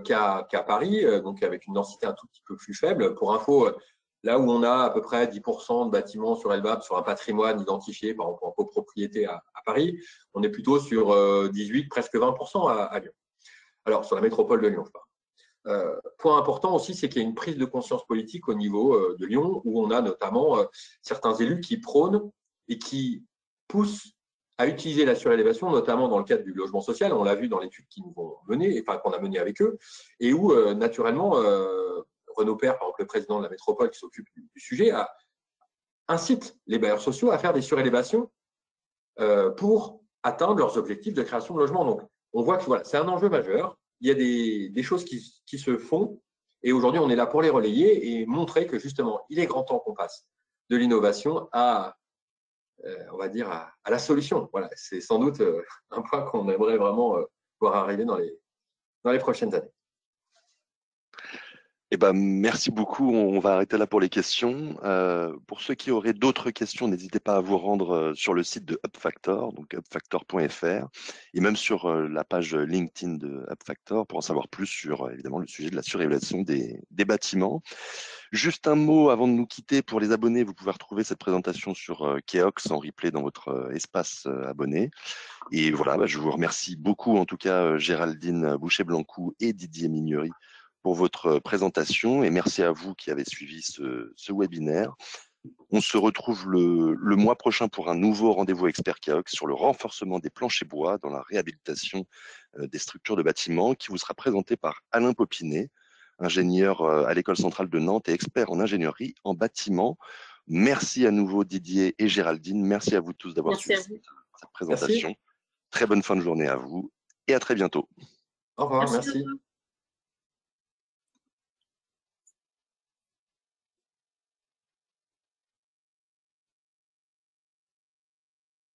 qu'à Paris, donc avec une densité un tout petit peu plus faible. Pour info, là où on a à peu près 10% de bâtiments surélevables sur un patrimoine identifié, par exemple en copropriété à Paris, on est plutôt sur 18, presque 20% à Lyon. Alors, sur la métropole de Lyon, je parle. Point important aussi, c'est qu'il y a une prise de conscience politique au niveau de Lyon, où on a notamment certains élus qui prônent et qui poussent à utiliser la surélévation, notamment dans le cadre du logement social. On l'a vu dans l'étude qu'ils nous ont menée, enfin qu'on a menée avec eux, et où naturellement, Renaud Père, par exemple le président de la métropole qui s'occupe du sujet, incite les bailleurs sociaux à faire des surélévations pour atteindre leurs objectifs de création de logements. Donc, on voit que voilà, c'est un enjeu majeur. Il y a des choses qui se font et aujourd'hui, on est là pour les relayer et montrer que justement, il est grand temps qu'on passe de l'innovation on va dire, à la solution. Voilà, c'est sans doute un point qu'on aimerait vraiment voir arriver dans les prochaines années. Eh ben, merci beaucoup. On va arrêter là pour les questions. Pour ceux qui auraient d'autres questions, n'hésitez pas à vous rendre sur le site de UpFactor, donc upfactor.fr, et même sur la page LinkedIn de UpFactor pour en savoir plus sur évidemment le sujet de la surévaluation des bâtiments. Juste un mot avant de nous quitter. Pour les abonnés, vous pouvez retrouver cette présentation sur Keox en replay dans votre espace abonné. Et voilà, je vous remercie beaucoup, en tout cas, Géraldine Boucher-Blancou et Didier Mignery pour votre présentation. Et merci à vous qui avez suivi ce webinaire. On se retrouve le mois prochain pour un nouveau rendez-vous expert Keox sur le renforcement des planchers bois dans la réhabilitation des structures de bâtiments qui vous sera présenté par Alain Popinet, ingénieur à l'École centrale de Nantes et expert en ingénierie en bâtiment. Merci à nouveau Didier et Géraldine. Merci à vous tous d'avoir suivi cette présentation. Merci. Très bonne fin de journée à vous et à très bientôt. Au revoir, merci.